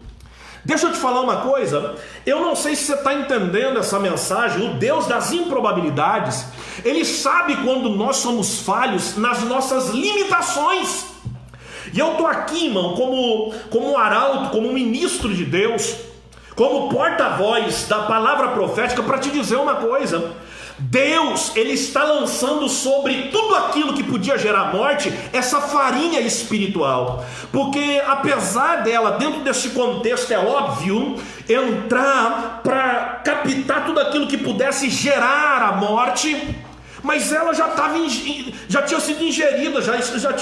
[SPEAKER 1] Deixa eu te falar uma coisa, eu não sei se você está entendendo essa mensagem. O Deus das improbabilidades, Ele sabe quando nós somos falhos nas nossas limitações. E eu estou aqui, irmão, como um arauto, como um ministro de Deus, como porta-voz da palavra profética, para te dizer uma coisa: Deus, Ele está lançando sobre tudo aquilo que podia gerar morte, essa farinha espiritual. Porque apesar dela, dentro desse contexto, é óbvio, entrar para captar tudo aquilo que pudesse gerar a morte, mas ela já tinha sido ingerida, já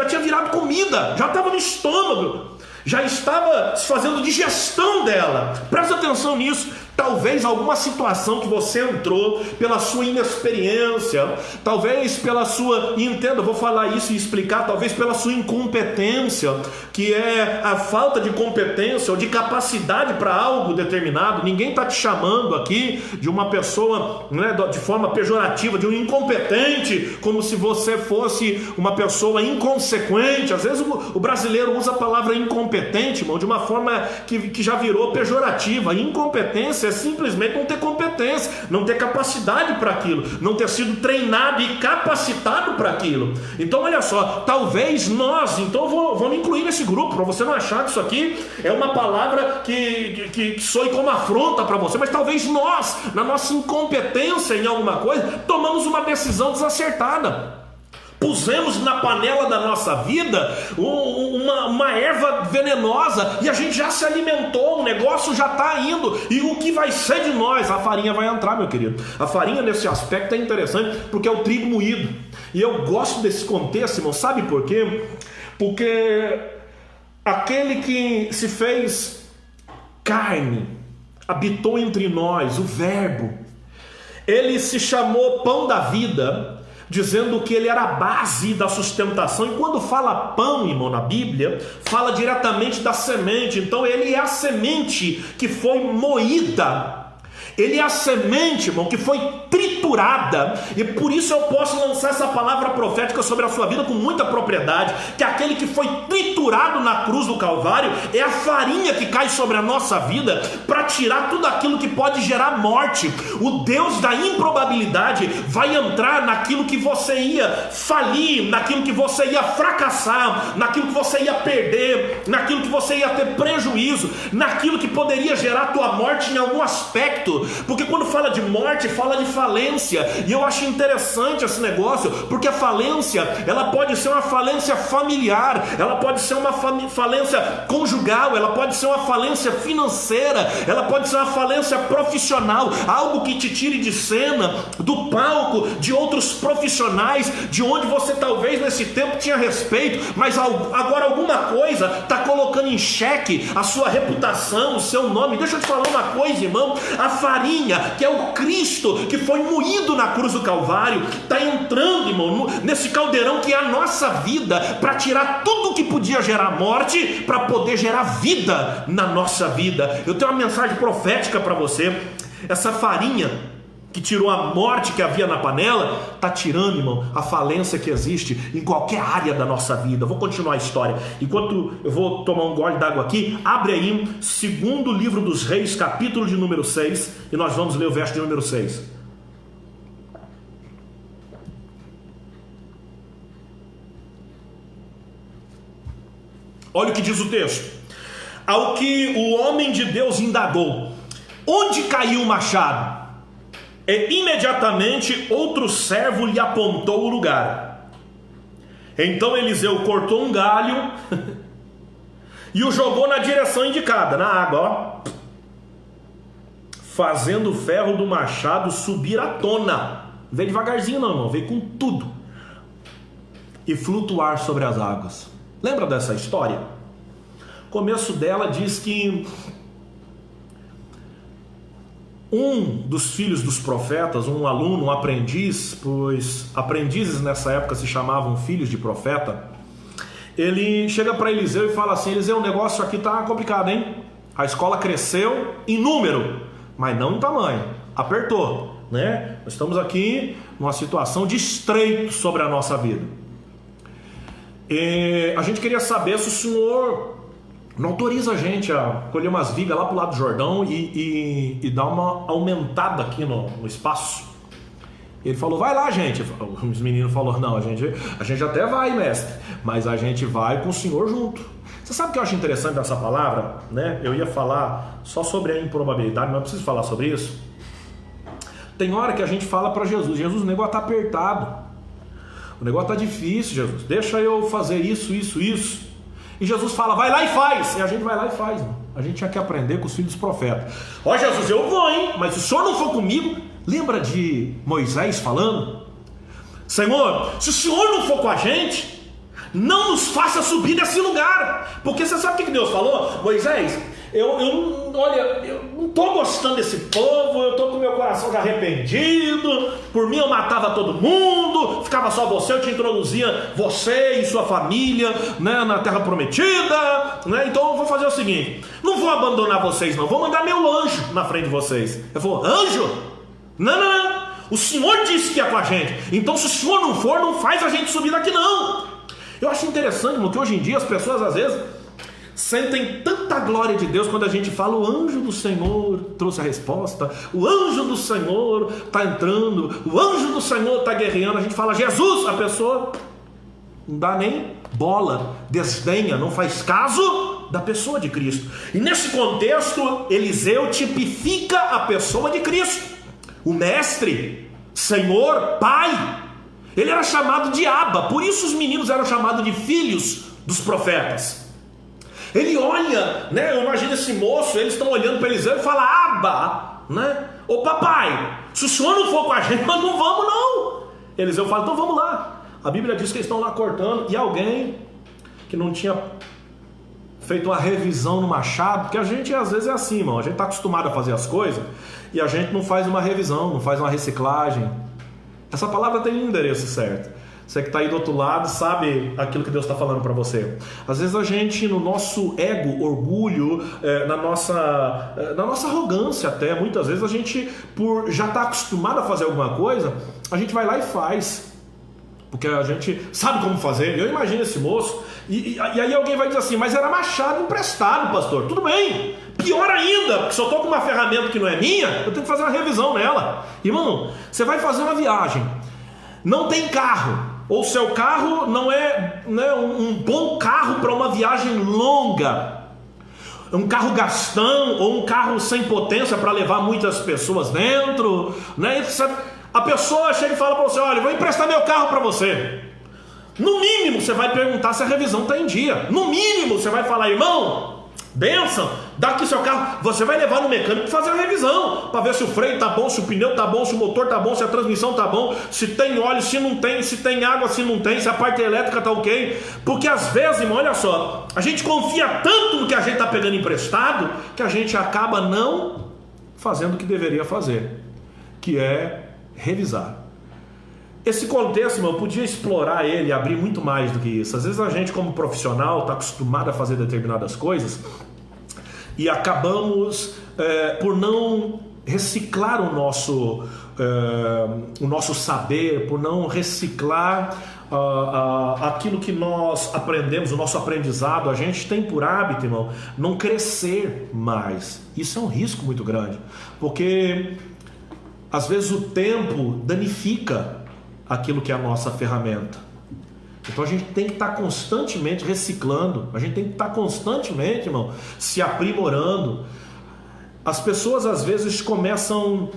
[SPEAKER 1] tinha virado comida, já estava no estômago, já estava se fazendo digestão dela. Presta atenção nisso. Talvez alguma situação que você entrou pela sua inexperiência, talvez pela sua, entenda, eu vou falar isso e explicar, talvez pela sua incompetência, que é a falta de competência ou de capacidade para algo determinado. Ninguém está te chamando aqui de uma pessoa, né, de forma pejorativa, de um incompetente, como se você fosse uma pessoa inconsequente. Às vezes o brasileiro usa a palavra incompetente, irmão, de uma forma que já virou pejorativa. Incompetência é simplesmente não ter competência, não ter capacidade para aquilo, não ter sido treinado e capacitado para aquilo. Então olha só, talvez nós, então vou me incluir nesse grupo, para você não achar que isso aqui é uma palavra que soe como afronta para você, mas talvez nós, na nossa incompetência em alguma coisa, tomamos uma decisão desacertada. Pusemos na panela da nossa vida uma erva venenosa e a gente já se alimentou, o negócio já está indo. E o que vai ser de nós? A farinha vai entrar, meu querido. A farinha nesse aspecto é interessante porque é o trigo moído. E eu gosto desse contexto, irmão. Sabe por quê? Porque aquele que se fez carne, habitou entre nós, o Verbo, ele se chamou Pão da Vida, dizendo que ele era a base da sustentação. E quando fala pão, irmão, na Bíblia, fala diretamente da semente. Então ele é a semente que foi moída. Ele é a semente, irmão, que foi triturada. E por isso eu posso lançar essa palavra profética sobre a sua vida com muita propriedade, que aquele que foi triturado na cruz do Calvário é a farinha que cai sobre a nossa vida para tirar tudo aquilo que pode gerar morte. O Deus da improbabilidade vai entrar naquilo que você ia falir, naquilo que você ia fracassar, naquilo que você ia perder, naquilo que você ia ter prejuízo, naquilo que poderia gerar tua morte em algum aspecto. Porque quando fala de morte, fala de falência. E eu acho interessante esse negócio, porque a falência, ela pode ser uma falência familiar, ela pode ser uma falência conjugal, ela pode ser uma falência financeira, ela pode ser uma falência profissional, algo que te tire de cena, do palco, de outros profissionais, de onde você talvez nesse tempo tinha respeito, mas agora alguma coisa está colocando em xeque a sua reputação, o seu nome. Deixa eu te falar uma coisa, irmão. A farinha, que é o Cristo que foi moído na cruz do Calvário, está entrando, irmão, nesse caldeirão que é a nossa vida, para tirar tudo que podia gerar morte, para poder gerar vida na nossa vida. Eu tenho uma mensagem profética para você. Essa farinha que tirou a morte que havia na panela, está tirando, irmão, a falência que existe em qualquer área da nossa vida. Vou continuar a história. Enquanto eu vou tomar um gole d'água aqui, abre aí, segundo livro dos Reis, capítulo de número 6, e nós vamos ler o verso de número 6. Olha o que diz o texto. Ao que o homem de Deus indagou: onde caiu o machado? E imediatamente outro servo lhe apontou o lugar. Então Eliseu cortou um galho e o jogou na direção indicada, na água, ó, fazendo o ferro do machado subir à tona. Não veio devagarzinho não, irmão, veio com tudo, e flutuar sobre as águas. Lembra dessa história? O começo dela diz que Um dos filhos dos profetas, um aluno, um aprendiz, pois aprendizes nessa época se chamavam filhos de profeta, ele chega para Eliseu e fala assim: Eliseu, o negócio aqui tá complicado, hein? A escola cresceu em número, mas não em tamanho, apertou, né? Nós estamos aqui numa situação de estreito sobre a nossa vida. E a gente queria saber se o senhor não autoriza a gente a colher umas vigas lá pro lado do Jordão e dar uma aumentada aqui no espaço. Ele falou: vai lá, gente. Os meninos falaram: não, a gente até vai, mestre, mas a gente vai com o senhor junto. Você sabe o que eu acho interessante dessa palavra, né? Eu ia falar só sobre a improbabilidade, mas não preciso falar sobre isso. Tem hora que a gente fala para Jesus: Jesus, o negócio tá apertado, o negócio tá difícil, Jesus, deixa eu fazer isso. E Jesus fala: vai lá e faz. E a gente vai lá e faz, mano. A gente tinha que aprender com os filhos dos profetas. Ó, Jesus, eu vou, hein? Mas se o senhor não for comigo... Lembra de Moisés falando: Senhor, se o senhor não for com a gente, não nos faça subir desse lugar. Porque você sabe o que Deus falou? Moisés, eu não estou gostando desse povo, eu estou com meu coração já arrependido. Por mim eu matava todo mundo, ficava só você, eu te introduzia você e sua família, né, na terra prometida, né? Então eu vou fazer o seguinte: não vou abandonar vocês não, vou mandar meu anjo na frente de vocês. Ele falou: anjo? Não, o senhor disse que ia com a gente, então se o senhor não for, não faz a gente subir daqui não. Eu acho interessante, porque hoje em dia as pessoas às vezes sentem tanta glória de Deus quando a gente fala: o anjo do Senhor trouxe a resposta, o anjo do Senhor está entrando, o anjo do Senhor está guerreando. A gente fala Jesus, a pessoa não dá nem bola, desdenha, não faz caso da pessoa de Cristo. E nesse contexto, Eliseu tipifica a pessoa de Cristo, o mestre, Senhor, Pai. Ele era chamado de Abba, por isso os meninos eram chamados de filhos dos profetas. Ele olha, né? Eu imagino esse moço, eles estão olhando para Eliseu e fala: Abba, né? Ô papai, se o senhor não for com a gente, nós não vamos não. Eliseu fala: então vamos lá. A Bíblia diz que eles estão lá cortando, e alguém que não tinha feito uma revisão no machado, porque a gente às vezes é assim, irmão, a gente está acostumado a fazer as coisas e a gente não faz uma revisão, não faz uma reciclagem. Essa palavra tem um endereço certo. Você que está aí do outro lado sabe aquilo que Deus está falando para você. Às vezes a gente, no nosso ego, orgulho, na nossa arrogância até, muitas vezes a gente, por já estar acostumado a fazer alguma coisa, a gente vai lá e faz, porque a gente sabe como fazer. Eu imagino esse moço, e aí alguém vai dizer assim: mas era machado emprestado, pastor. Tudo bem, pior ainda, porque se eu estou com uma ferramenta que não é minha, eu tenho que fazer uma revisão nela. Irmão, você vai fazer uma viagem, não tem carro, ou seu carro não é, né, um bom carro para uma viagem longa, um carro gastão, ou um carro sem potência para levar muitas pessoas dentro, né? A pessoa chega e fala para você: olha, vou emprestar meu carro para você. No mínimo você vai perguntar se a revisão está em dia. No mínimo você vai falar: irmão, bênção, dá aqui seu carro. Você vai levar no mecânico para fazer a revisão, para ver se o freio está bom, se o pneu está bom, se o motor está bom, se a transmissão está bom, se tem óleo, se não tem, se tem água, se não tem, se a parte elétrica está ok. Porque às vezes, irmão, olha só, a gente confia tanto no que a gente está pegando emprestado, que a gente acaba não fazendo o que deveria fazer, que é revisar. Esse contexto, irmão, eu podia explorar ele e abrir muito mais do que isso. Às vezes a gente, como profissional, está acostumado a fazer determinadas coisas e acabamos por não reciclar o nosso saber, por não reciclar aquilo que nós aprendemos, o nosso aprendizado. A gente tem por hábito, irmão, não crescer mais. Isso é um risco muito grande, porque às vezes o tempo danifica aquilo que é a nossa ferramenta. Então a gente tem que estar constantemente reciclando, a gente tem que estar constantemente, irmão, se aprimorando. As pessoas às vezes começam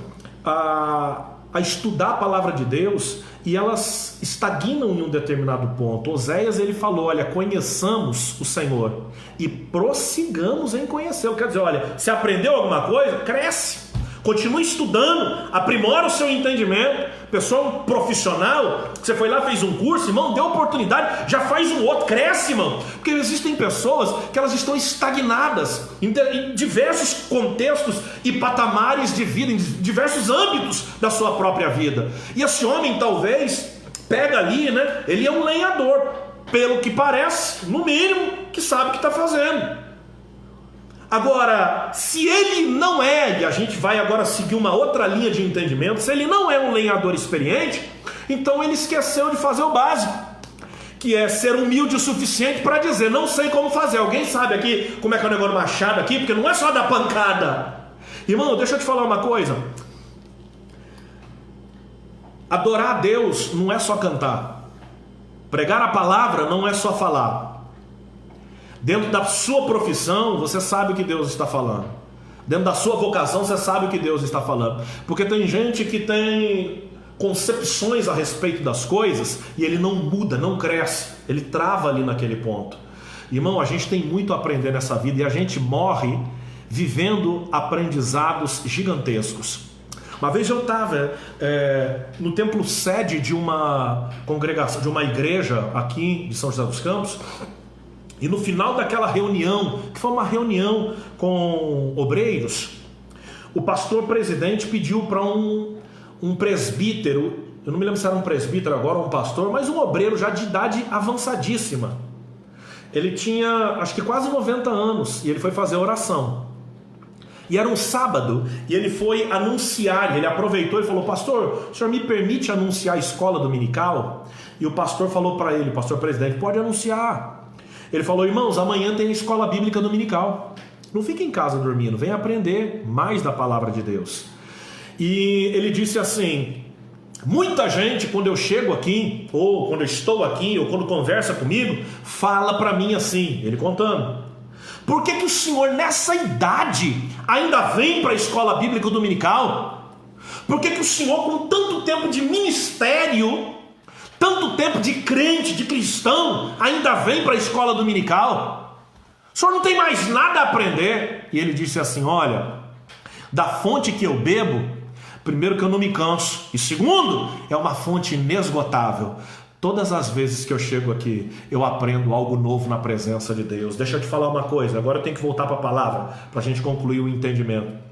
[SPEAKER 1] a estudar a palavra de Deus e elas estagnam em um determinado ponto. Oséias, ele falou: olha, conheçamos o Senhor e prossigamos em conhecê-lo. Quer dizer, olha, se aprendeu alguma coisa, cresce. Continue estudando, aprimora o seu entendimento. Pessoa um profissional, você foi lá, fez um curso, irmão, deu oportunidade, já faz um outro, cresce, irmão. Porque existem pessoas que elas estão estagnadas em diversos contextos e patamares de vida, em diversos âmbitos da sua própria vida. E esse homem talvez pega ali, né? Ele é um lenhador, pelo que parece, no mínimo, que sabe o que está fazendo. Agora, se ele não é, e a gente vai agora seguir uma outra linha de entendimento, se ele não é um lenhador experiente, então ele esqueceu de fazer o básico, que é ser humilde o suficiente para dizer, não sei como fazer. Alguém sabe aqui como é que é o negócio do machado aqui? Porque não é só dar pancada. Irmão, deixa eu te falar uma coisa. Adorar a Deus não é só cantar. Pregar a palavra não é só falar. Dentro da sua profissão, você sabe o que Deus está falando. Dentro da sua vocação, você sabe o que Deus está falando. Porque tem gente que tem concepções a respeito das coisas e ele não muda, não cresce. Ele trava ali naquele ponto. Irmão, a gente tem muito a aprender nessa vida e a gente morre vivendo aprendizados gigantescos. Uma vez eu estava no templo sede de uma congregação, de uma igreja aqui de São José dos Campos. E no final daquela reunião, que foi uma reunião com obreiros, o pastor presidente pediu para um presbítero, eu não me lembro se era um presbítero agora ou um pastor, mas um obreiro já de idade avançadíssima. Ele tinha acho que quase 90 anos e ele foi fazer oração. E era um sábado e ele foi anunciar, ele aproveitou e falou, pastor, o senhor me permite anunciar a escola dominical? E o pastor falou para ele, o pastor presidente, pode anunciar. Ele falou, irmãos, amanhã tem escola bíblica dominical. Não fique em casa dormindo, venha aprender mais da palavra de Deus. E ele disse assim, muita gente quando eu chego aqui, ou quando eu estou aqui, ou quando conversa comigo, fala para mim assim, ele contando, por que o senhor nessa idade ainda vem para a escola bíblica dominical? Por que o senhor com tanto tempo de ministério, tanto tempo de crente, de cristão, ainda vem para a escola dominical? O senhor não tem mais nada a aprender? E ele disse assim, olha, da fonte que eu bebo, primeiro que eu não me canso, e segundo, é uma fonte inesgotável. Todas as vezes que eu chego aqui, eu aprendo algo novo na presença de Deus. Deixa eu te falar uma coisa, agora eu tenho que voltar para a palavra, para a gente concluir o entendimento.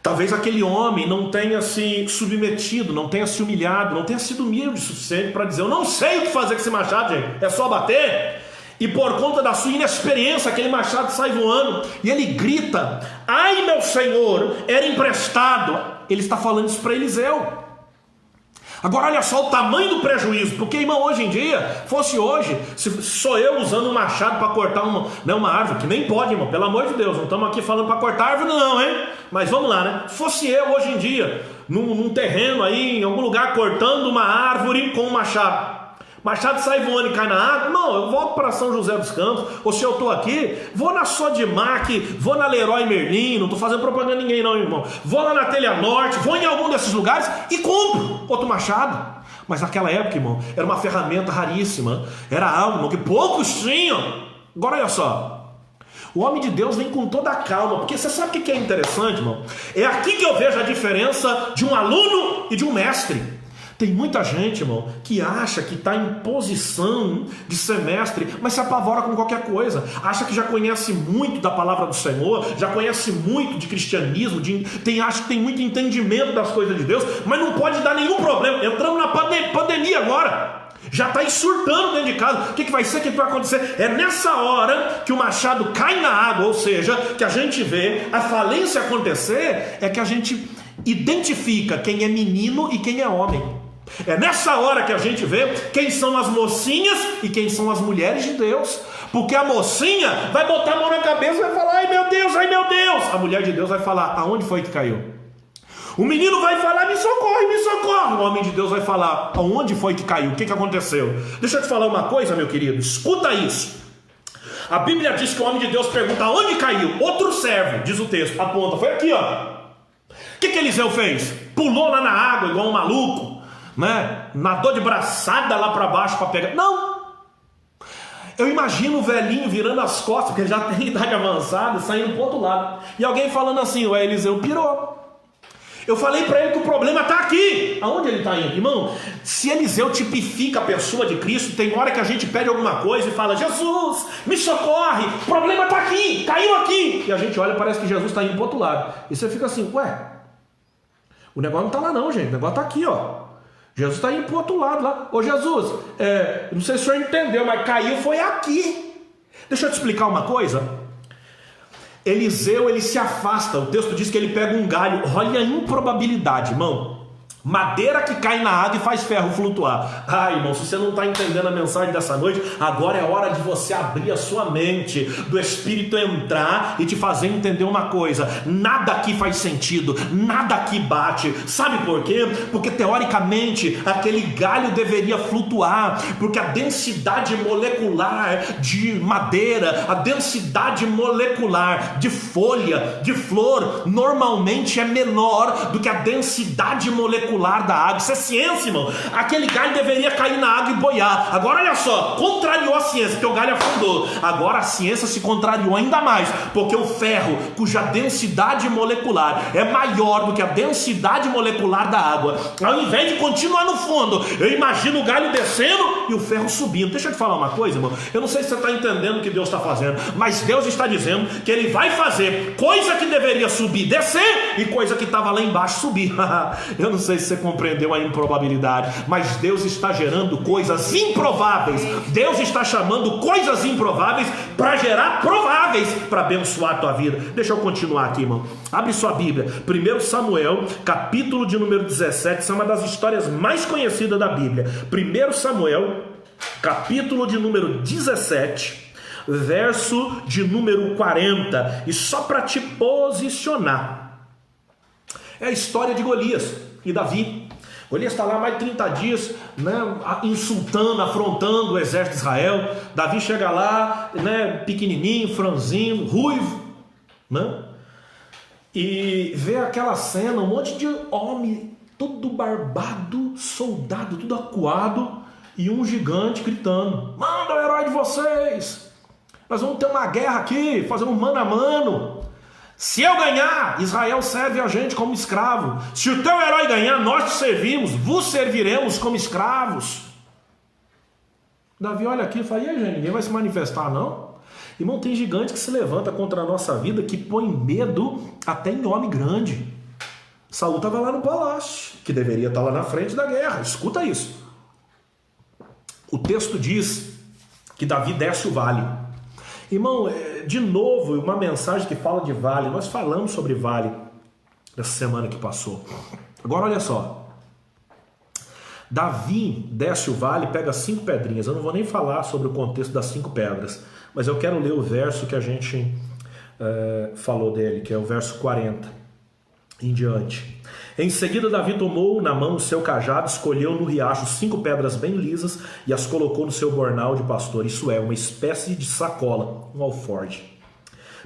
[SPEAKER 1] Talvez aquele homem não tenha se submetido, não tenha se humilhado, não tenha sido humilde o suficiente para dizer, eu não sei o que fazer com esse machado, gente, é só bater. E por conta da sua inexperiência, aquele machado sai voando, e ele grita, ai meu senhor, era emprestado. Ele está falando isso para Eliseu. Agora olha só o tamanho do prejuízo, porque irmão, hoje em dia, fosse hoje, se sou eu usando um machado para cortar uma árvore, que nem pode, irmão, pelo amor de Deus, não estamos aqui falando para cortar árvore não, hein? Mas vamos lá, né? Fosse eu hoje em dia, num terreno aí, em algum lugar, cortando uma árvore com um machado, machado sai voando e cai na água, não, eu volto para São José dos Campos, ou se eu estou aqui, vou na Sodimac, vou na Leroy Merlin, não estou fazendo propaganda a ninguém não, irmão, vou lá na Telha Norte, vou em algum desses lugares e compro outro machado. Mas naquela época, irmão, era uma ferramenta raríssima, era algo, irmão, que poucos tinham. Agora olha só, o homem de Deus vem com toda a calma, porque você sabe o que é interessante, irmão? É aqui que eu vejo a diferença de um aluno e de um mestre. Tem muita gente, irmão, que acha que está em posição de ser mestre, mas se apavora com qualquer coisa. Acha que já conhece muito da palavra do Senhor, já conhece muito de cristianismo, acha que tem muito entendimento das coisas de Deus, mas não pode dar nenhum problema. Entramos na pandemia agora. Já está aí surtando dentro de casa. O que vai ser? O que vai acontecer? É nessa hora que o machado cai na água, ou seja, que a gente vê a falência acontecer, é que a gente identifica quem é menino e quem é homem. É nessa hora que a gente vê quem são as mocinhas e quem são as mulheres de Deus. Porque a mocinha vai botar a mão na cabeça e vai falar, ai meu Deus, ai meu Deus. A mulher de Deus vai falar, aonde foi que caiu? O menino vai falar, me socorre, me socorre. O homem de Deus vai falar, aonde foi que caiu? O que aconteceu? Deixa eu te falar uma coisa, meu querido, escuta isso. A Bíblia diz que o homem de Deus pergunta, aonde caiu? Outro servo, diz o texto, aponta, foi aqui, ó. O que Eliseu fez? Pulou lá na água igual um maluco, né? Nadou de braçada lá para baixo para pegar. Não. Eu imagino o velhinho virando as costas, porque ele já tem idade avançada, saindo pro outro lado. E alguém falando assim, o Eliseu pirou. Eu falei para ele que o problema está aqui. Aonde ele está indo? Irmão, se Eliseu tipifica a pessoa de Cristo, tem hora que a gente pede alguma coisa e fala: Jesus, me socorre, o problema está aqui, caiu aqui. E a gente olha e parece que Jesus está indo para o outro lado. E você fica assim: ué, o negócio não está lá não, gente, o negócio está aqui, ó. Jesus está indo para o outro lado lá. Ô Jesus, não sei se o senhor entendeu, mas caiu foi aqui. Deixa eu te explicar uma coisa. Eliseu, ele se afasta. O texto diz que ele pega um galho. Olha a improbabilidade, irmão. Madeira que cai na água e faz ferro flutuar. Irmão, se você não está entendendo a mensagem dessa noite, agora é hora de você abrir a sua mente, do Espírito entrar e te fazer entender uma coisa: nada aqui faz sentido, nada aqui bate. Sabe por quê? Porque teoricamente aquele galho deveria flutuar, porque a densidade molecular de madeira, a densidade molecular de folha, de flor, normalmente é menor do que a densidade molecular da água. Isso é ciência, irmão. Aquele galho deveria cair na água e boiar. Agora olha só, contrariou a ciência, porque o galho afundou. Agora a ciência se contrariou ainda mais, porque o ferro, cuja densidade molecular é maior do que a densidade molecular da água, ao invés de continuar no fundo, eu imagino o galho descendo e o ferro subindo. Deixa eu te falar uma coisa, irmão. Eu não sei se você está entendendo o que Deus está fazendo, mas Deus está dizendo que Ele vai fazer coisa que deveria subir, descer, e coisa que estava lá embaixo subir. Eu não sei se você compreendeu a improbabilidade, mas Deus está gerando coisas improváveis. Deus está chamando coisas improváveis para gerar prováveis, para abençoar a tua vida. Deixa eu continuar aqui, irmão. Abre sua Bíblia, 1 Samuel, capítulo de número 17. Essa é uma das histórias mais conhecidas da Bíblia. 1 Samuel, capítulo de número 17, verso de número 40. E só para te posicionar, é a história de Golias e Davi. Golias está lá mais de 30 dias, né, insultando, afrontando o exército de Israel. Davi chega lá, né, pequenininho, franzino, ruivo, né, e vê aquela cena, um monte de homem, todo barbado, soldado, tudo acuado, e um gigante gritando: manda o herói de vocês, nós vamos ter uma guerra aqui, fazer um mano a mano. Se eu ganhar, Israel serve a gente como escravo. Se o teu herói ganhar, nós te servimos, vos serviremos como escravos. Davi olha aqui e fala: e aí, gente, ninguém vai se manifestar não? Irmão, tem gigante que se levanta contra a nossa vida, que põe medo até em homem grande. Saul estava lá no palácio, que deveria estar lá na frente da guerra. Escuta isso. O texto diz que Davi desce o vale. Irmão, de novo, uma mensagem que fala de vale. Nós falamos sobre vale essa semana que passou. Agora olha só. Davi desce o vale e pega 5 pedrinhas. Eu não vou nem falar sobre o contexto das 5 pedras, mas eu quero ler o verso que a gente falou dele, que é o verso 40 em diante. Em seguida, Davi tomou na mão o seu cajado, escolheu no riacho 5 pedras bem lisas e as colocou no seu bornal de pastor, isso é, uma espécie de sacola, um alforje.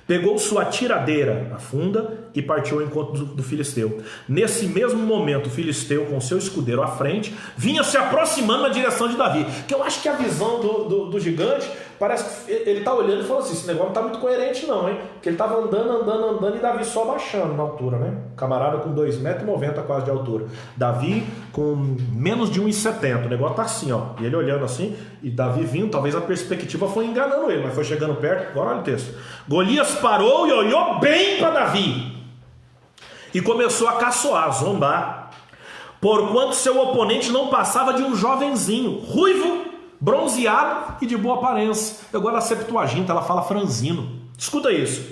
[SPEAKER 1] Pegou sua tiradeira, a funda, e partiu ao encontro do filisteu. Nesse mesmo momento, o filisteu, com seu escudeiro à frente, vinha se aproximando na direção de Davi. Que eu acho que a visão do gigante, parece que ele está olhando e falando assim: esse negócio não está muito coerente não, hein? Porque ele estava andando e Davi só abaixando na altura, né? Camarada com 2,90 m quase de altura. Davi com menos de 1,70 m. O negócio está assim, ó. E ele olhando assim, e Davi vindo, talvez a perspectiva foi enganando ele, mas foi chegando perto. Agora olha o texto. Golias parou e olhou bem para Davi e começou a caçoar, zombar, porquanto seu oponente não passava de um jovenzinho, ruivo, bronzeado e de boa aparência. Eu gosto da Septuaginta, ela fala franzino. Escuta isso.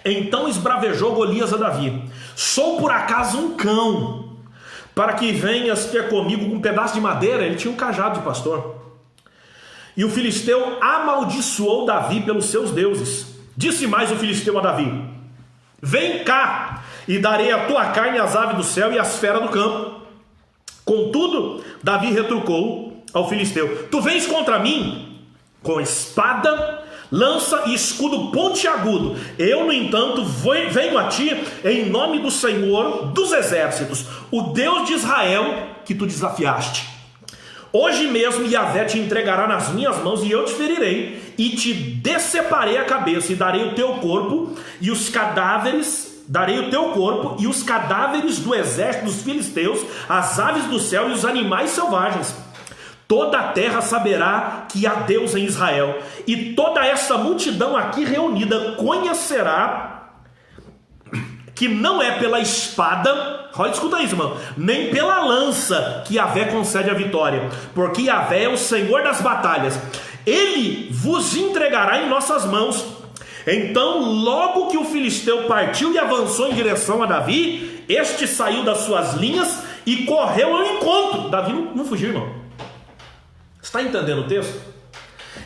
[SPEAKER 1] Então esbravejou Golias a Davi: sou por acaso um cão, para que venhas ter comigo com um pedaço de madeira? Ele tinha um cajado de pastor. E o filisteu amaldiçoou Davi pelos seus deuses. Disse mais o filisteu a Davi: vem cá, e darei a tua carne às aves do céu e às feras do campo. Contudo, Davi retrucou ao filisteu: tu vens contra mim com espada, lança e escudo pontiagudo. Eu, no entanto, venho a ti em nome do Senhor dos exércitos, o Deus de Israel, que tu desafiaste. Hoje mesmo Yahvé te entregará nas minhas mãos, e eu te ferirei, e te deceparei a cabeça, e darei o teu corpo e os cadáveres darei o teu corpo e os cadáveres do exército dos filisteus, as aves do céu e os animais selvagens. Toda a terra saberá que há Deus em Israel, e toda essa multidão aqui reunida conhecerá que não é pela espada, olha, escuta isso, irmão, nem pela lança que Yahvé concede a vitória, porque Yahvé é o Senhor das batalhas. Ele vos entregará em nossas mãos. Então, logo que o filisteu partiu e avançou em direção a Davi, este saiu das suas linhas e correu ao encontro. Davi não fugiu, irmão. Está entendendo o texto?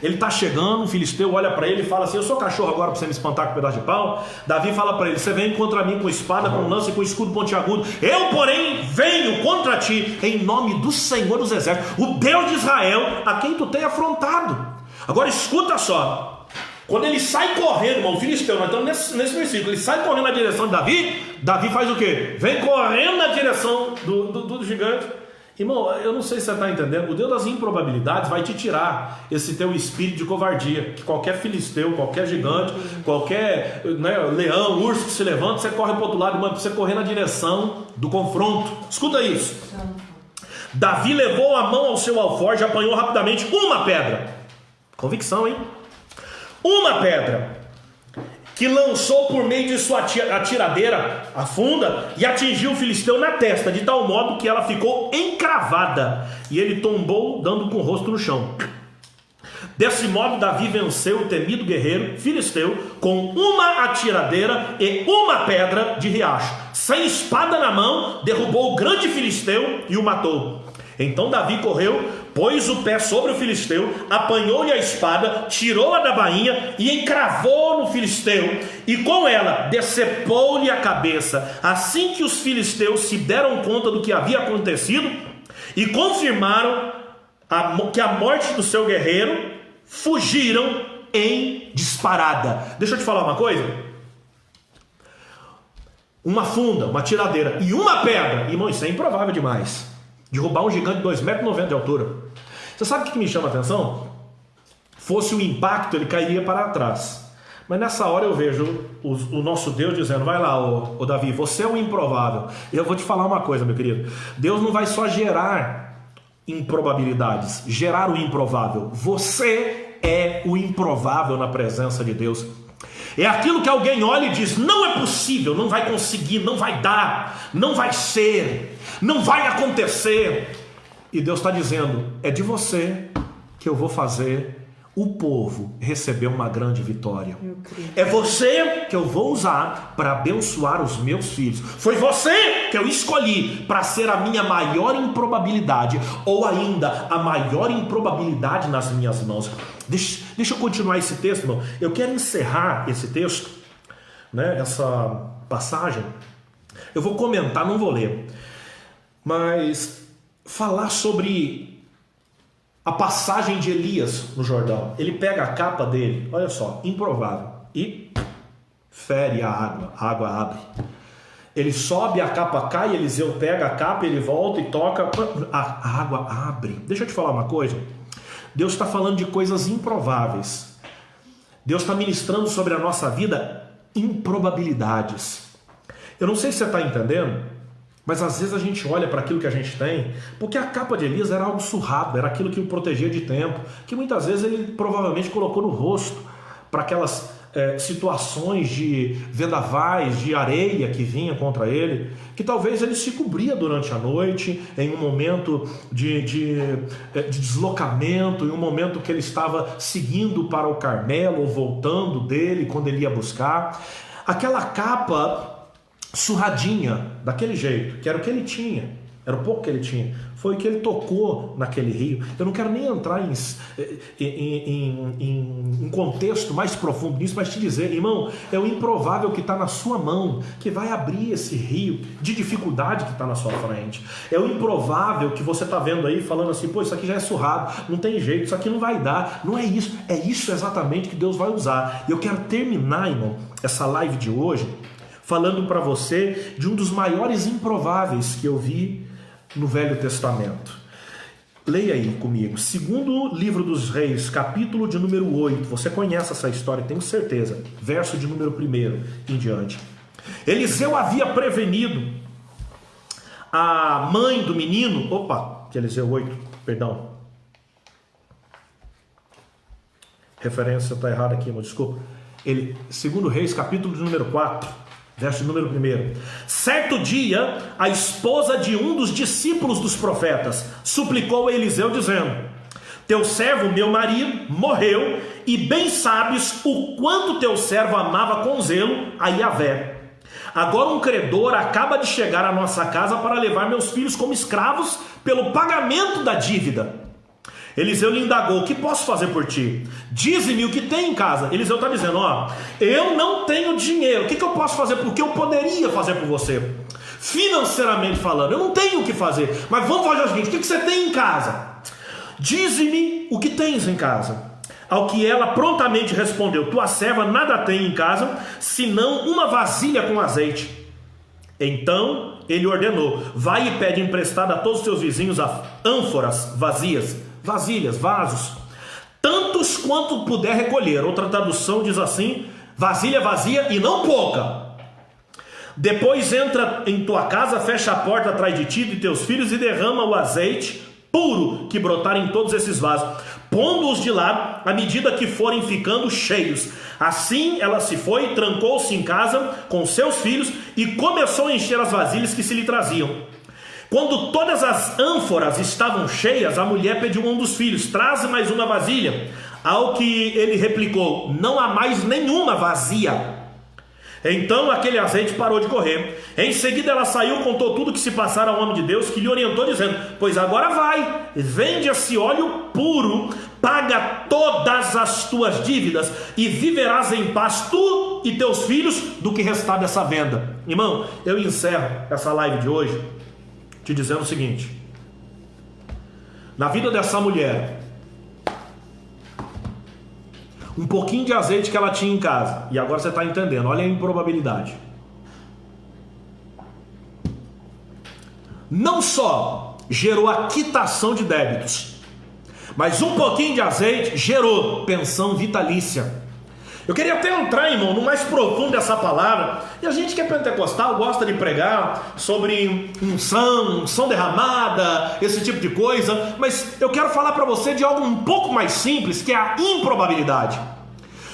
[SPEAKER 1] Ele está chegando, o filisteu olha para ele e fala assim: eu sou cachorro agora para você me espantar com um pedaço de pau? Davi fala para ele: você vem contra mim com espada, com lança e com escudo pontiagudo. Eu, porém, venho contra ti em nome do Senhor dos Exércitos, o Deus de Israel, a quem tu tem afrontado. Agora escuta só. Quando ele sai correndo, irmão, o filisteu, nós estamos nesse versículo, ele sai correndo na direção de Davi. Davi faz o quê? Vem correndo na direção do gigante. Irmão, eu não sei se você está entendendo. O Deus das improbabilidades vai te tirar esse teu espírito de covardia, que qualquer filisteu, qualquer gigante, qualquer leão, urso que se levanta, você corre para o outro lado, mas você correr na direção do confronto. Escuta isso. Davi levou a mão ao seu alforje e apanhou rapidamente uma pedra. Convicção, hein? Uma pedra que lançou por meio de sua atiradeira a funda e atingiu o filisteu na testa, de tal modo que ela ficou encravada e ele tombou, dando com o rosto no chão. Desse modo, Davi venceu o temido guerreiro filisteu com uma atiradeira e uma pedra de riacho. Sem espada na mão, derrubou o grande filisteu e o matou. Então Davi correu, pôs o pé sobre o filisteu, apanhou-lhe a espada, tirou-a da bainha e encravou no filisteu, e com ela decepou-lhe a cabeça. Assim que os filisteus se deram conta do que havia acontecido e confirmaram que a morte do seu guerreiro, fugiram em disparada. Deixa eu te falar uma coisa. Uma funda, uma tiradeira e uma pedra, irmão, isso é improvável demais. Derrubar um gigante de 2,90 m de altura. Você sabe o que me chama a atenção? Fosse o impacto, ele cairia para trás. Mas nessa hora eu vejo o nosso Deus dizendo: vai lá, ô Davi, você é o improvável. E eu vou te falar uma coisa, meu querido. Deus não vai só gerar improbabilidades, gerar o improvável. Você é o improvável na presença de Deus. É aquilo que alguém olha e diz: não é possível, não vai conseguir, não vai dar, não vai ser, não vai acontecer. E Deus está dizendo: é de você que eu vou fazer o povo receber uma grande vitória. É você que eu vou usar para abençoar os meus filhos. Foi você que eu escolhi para ser a minha maior improbabilidade, ou ainda a maior improbabilidade nas minhas mãos. Deixa eu continuar esse texto, irmão. Eu quero encerrar esse texto, essa passagem. Eu vou comentar, não vou ler, mas falar sobre a passagem de Elias no Jordão. Ele pega a capa dele, olha só, improvável, e fere a água abre. Ele sobe, a capa cai, Eliseu pega a capa, ele volta e toca, a água abre. Deixa eu te falar uma coisa. Deus está falando de coisas improváveis. Deus está ministrando sobre a nossa vida improbabilidades. Eu não sei se você está entendendo, mas às vezes a gente olha para aquilo que a gente tem, porque a capa de Elias era algo surrado, era aquilo que o protegia de tempo, que muitas vezes ele provavelmente colocou no rosto para aquelas situações de vendavais, de areia que vinha contra ele, que talvez ele se cobria durante a noite, em um momento de deslocamento, em um momento que ele estava seguindo para o Carmelo, ou voltando dele quando ele ia buscar. Aquela capa surradinha, daquele jeito, que era o que ele tinha, era o pouco que ele tinha, foi o que ele tocou naquele rio. Eu não quero nem entrar em contexto mais profundo nisso, mas te dizer, irmão, é o improvável que está na sua mão, que vai abrir esse rio de dificuldade que está na sua frente. É o improvável que você está vendo aí, falando assim: pô, isso aqui já é surrado, não tem jeito, isso aqui não vai dar. Não é isso exatamente que Deus vai usar. E eu quero terminar, irmão, essa live de hoje falando para você de um dos maiores improváveis que eu vi no Velho Testamento. Leia aí comigo, segundo livro dos Reis, capítulo de número 8. Você conhece essa história, tenho certeza. Verso de número 1 em diante. Eliseu havia prevenido a mãe do menino, que Eliseu 8, perdão, referência está errada aqui, mas desculpa. Ele, 2 Reis, capítulo de número 4, verso número 1. Certo dia, a esposa de um dos discípulos dos profetas suplicou a Eliseu, dizendo: teu servo, meu marido, morreu, e bem sabes o quanto teu servo amava com zelo a Yahvé. Agora um credor acaba de chegar à nossa casa para levar meus filhos como escravos pelo pagamento da dívida. Eliseu lhe indagou: o que posso fazer por ti? Dize-me o que tem em casa. Eliseu está dizendo: eu não tenho dinheiro, o que eu posso fazer? Porque eu poderia fazer por você, financeiramente falando, eu não tenho o que fazer, mas vamos fazer o seguinte: o que você tem em casa? Dize-me o que tens em casa. Ao que ela prontamente respondeu: tua serva nada tem em casa, senão uma vasilha com azeite. Então ele ordenou: vai e pede emprestado a todos os teus vizinhos ânforas vazias, vasilhas, vasos, tantos quanto puder recolher. Outra tradução diz assim: vasilha vazia e não pouca. Depois entra em tua casa, fecha a porta atrás de ti e de teus filhos e derrama o azeite puro que brotar em todos esses vasos, pondo-os de lado à medida que forem ficando cheios. Assim ela se foi, trancou-se em casa com seus filhos e começou a encher as vasilhas que se lhe traziam. Quando todas as ânforas estavam cheias, a mulher pediu a um dos filhos: traze mais uma vasilha. Ao que ele replicou: não há mais nenhuma vazia. Então aquele azeite parou de correr. Em seguida ela saiu, contou tudo o que se passara ao homem de Deus, que lhe orientou, dizendo: pois agora vai, vende esse óleo puro, paga todas as tuas dívidas e viverás em paz, tu e teus filhos, do que restar dessa venda. Irmão, eu encerro essa live de hoje te dizendo o seguinte: na vida dessa mulher, um pouquinho de azeite que ela tinha em casa, e agora você está entendendo, olha a improbabilidade, não só gerou a quitação de débitos, mas um pouquinho de azeite gerou pensão vitalícia. Eu queria até entrar, irmão, no mais profundo dessa palavra. E a gente que é pentecostal gosta de pregar sobre unção derramada, esse tipo de coisa. Mas eu quero falar para você de algo um pouco mais simples, que é a improbabilidade.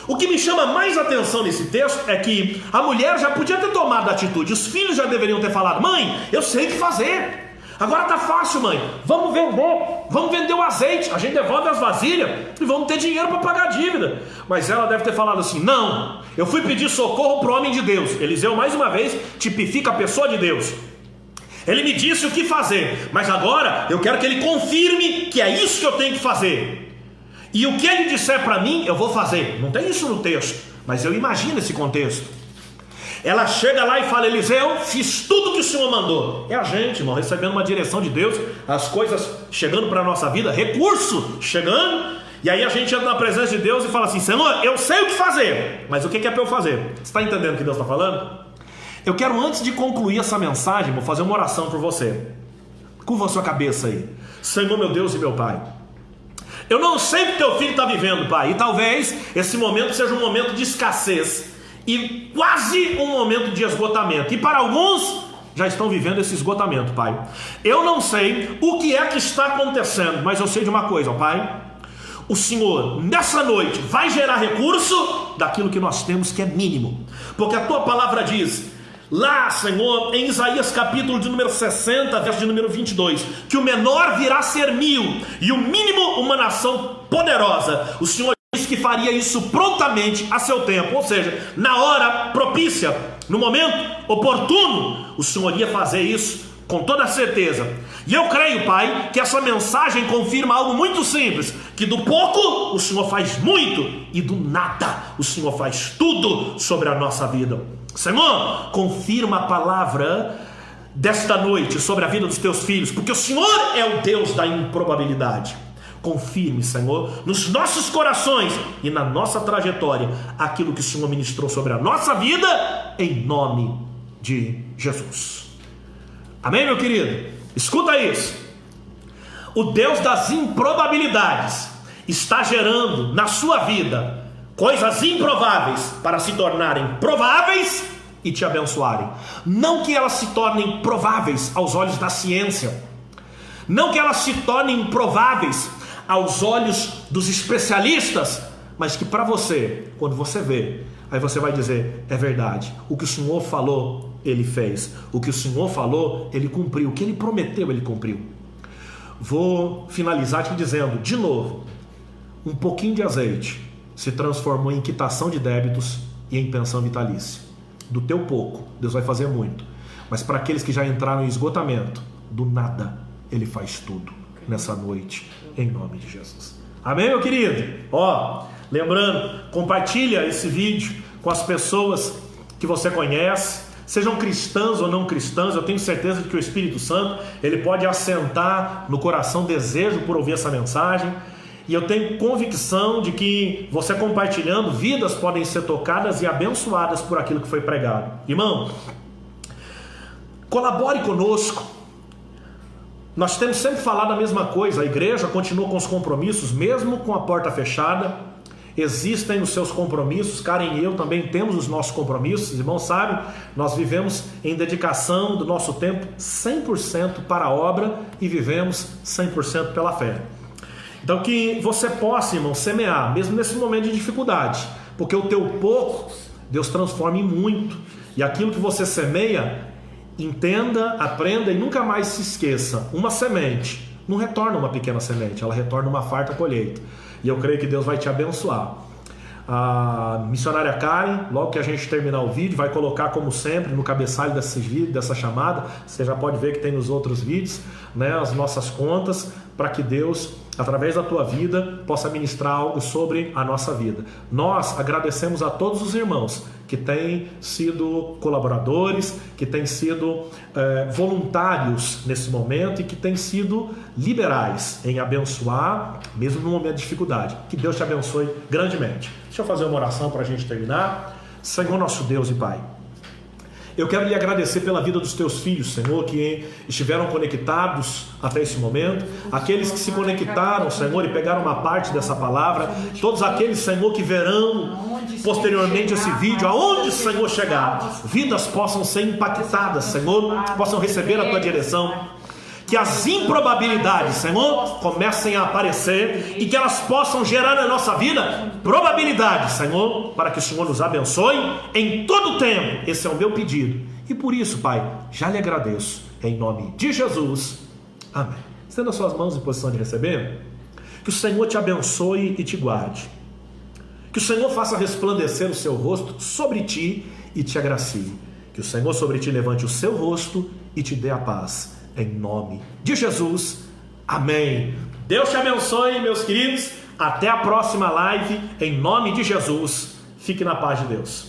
[SPEAKER 1] O que me chama mais atenção nesse texto é que a mulher já podia ter tomado atitude. Os filhos já deveriam ter falado: mãe, eu sei o que fazer. Agora tá fácil, mãe, vamos vender o azeite, a gente devolve as vasilhas e vamos ter dinheiro para pagar a dívida. Mas ela deve ter falado assim: não, eu fui pedir socorro para o homem de Deus. Eliseu mais uma vez tipifica a pessoa de Deus. Ele me disse o que fazer, mas agora eu quero que ele confirme que é isso que eu tenho que fazer, e o que ele disser para mim eu vou fazer. Não tem isso no texto, mas eu imagino esse contexto. Ela chega lá e fala: Eliseu, fiz tudo que o Senhor mandou. É a gente, irmão, recebendo uma direção de Deus, as coisas chegando para a nossa vida, recurso chegando, e aí a gente entra na presença de Deus e fala assim: Senhor, eu sei o que fazer, mas o que é para eu fazer? Você está entendendo o que Deus está falando? Eu quero, antes de concluir essa mensagem, vou fazer uma oração por você. Curva a sua cabeça aí. Senhor, meu Deus e meu Pai, eu não sei o que teu filho está vivendo, Pai, e talvez esse momento seja um momento de escassez e quase um momento de esgotamento, e para alguns já estão vivendo esse esgotamento, Pai. Eu não sei o que é que está acontecendo, mas eu sei de uma coisa, Pai: o Senhor nessa noite vai gerar recurso daquilo que nós temos, que é mínimo, porque a tua palavra diz lá, Senhor, em Isaías capítulo de número 60, verso de número 22, que o menor virá a ser 1000 e o mínimo uma nação poderosa. O Senhor disse que faria isso prontamente a seu tempo, ou seja, na hora propícia, no momento oportuno, o Senhor ia fazer isso com toda certeza. E eu creio, Pai, que essa mensagem confirma algo muito simples: que do pouco o Senhor faz muito, e do nada o Senhor faz tudo sobre a nossa vida. Senhor, confirma a palavra desta noite sobre a vida dos teus filhos, porque o Senhor é o Deus da improbabilidade. Confirme, Senhor, nos nossos corações e na nossa trajetória aquilo que o Senhor ministrou sobre a nossa vida, em nome de Jesus. Amém, meu querido? Escuta isso: o Deus das improbabilidades está gerando na sua vida coisas improváveis para se tornarem prováveis, e te abençoarem. Não que elas se tornem prováveis aos olhos da ciência, não que elas se tornem improváveis aos olhos dos especialistas, mas que para você, quando você vê, aí você vai dizer: é verdade, o que o Senhor falou, Ele fez. O que o Senhor falou, Ele cumpriu. O que Ele prometeu, Ele cumpriu. Vou finalizar te dizendo, de novo, um pouquinho de azeite se transformou em quitação de débitos e em pensão vitalícia. Do teu pouco, Deus vai fazer muito. Mas para aqueles que já entraram em esgotamento, do nada, Ele faz tudo nessa noite, em nome de Jesus. Amém, meu querido? Ó, lembrando, compartilha esse vídeo com as pessoas que você conhece, sejam cristãs ou não cristãs. Eu tenho certeza de que o Espírito Santo, ele pode assentar no coração desejo por ouvir essa mensagem. E eu tenho convicção de que você compartilhando, vidas podem ser tocadas e abençoadas por aquilo que foi pregado. Irmão, colabore conosco. Nós temos sempre falado a mesma coisa. A igreja continua com os compromissos, mesmo com a porta fechada. Existem os seus compromissos. Karen e eu também temos os nossos compromissos. Os irmãos sabem, nós vivemos em dedicação do nosso tempo 100% para a obra e vivemos 100% pela fé. Então que você possa, irmão, semear, mesmo nesse momento de dificuldade, porque o teu pouco, Deus transforma em muito. E aquilo que você semeia, entenda, aprenda e nunca mais se esqueça: uma semente não retorna uma pequena semente, ela retorna uma farta colheita. E eu creio que Deus vai te abençoar. A missionária Karen, logo que a gente terminar o vídeo, vai colocar, como sempre, no cabeçalho desse vídeo, dessa chamada. Você já pode ver que tem nos outros vídeos, né, as nossas contas, para que Deus, através da tua vida, possa ministrar algo sobre a nossa vida. Nós agradecemos a todos os irmãos que têm sido colaboradores, que têm sido voluntários nesse momento e que têm sido liberais em abençoar, mesmo no momento de dificuldade. Que Deus te abençoe grandemente. Deixa eu fazer uma oração para a gente terminar. Senhor nosso Deus e Pai, eu quero lhe agradecer pela vida dos teus filhos, Senhor, que estiveram conectados até esse momento, aqueles que se conectaram, Senhor, e pegaram uma parte dessa palavra, todos aqueles, Senhor, que verão posteriormente esse vídeo, aonde, Senhor, chegar, vidas possam ser impactadas, Senhor, possam receber a tua direção, que as improbabilidades, Senhor, comecem a aparecer e que elas possam gerar na nossa vida probabilidades, Senhor, para que o Senhor nos abençoe em todo o tempo. Esse é o meu pedido. E por isso, Pai, já lhe agradeço. Em nome de Jesus. Amém. Estenda as suas mãos em posição de receber. Que o Senhor te abençoe e te guarde. Que o Senhor faça resplandecer o seu rosto sobre ti e te agracie. Que o Senhor sobre ti levante o seu rosto e te dê a paz. Em nome de Jesus, amém. Deus te abençoe, meus queridos. Até a próxima live, em nome de Jesus. Fique na paz de Deus.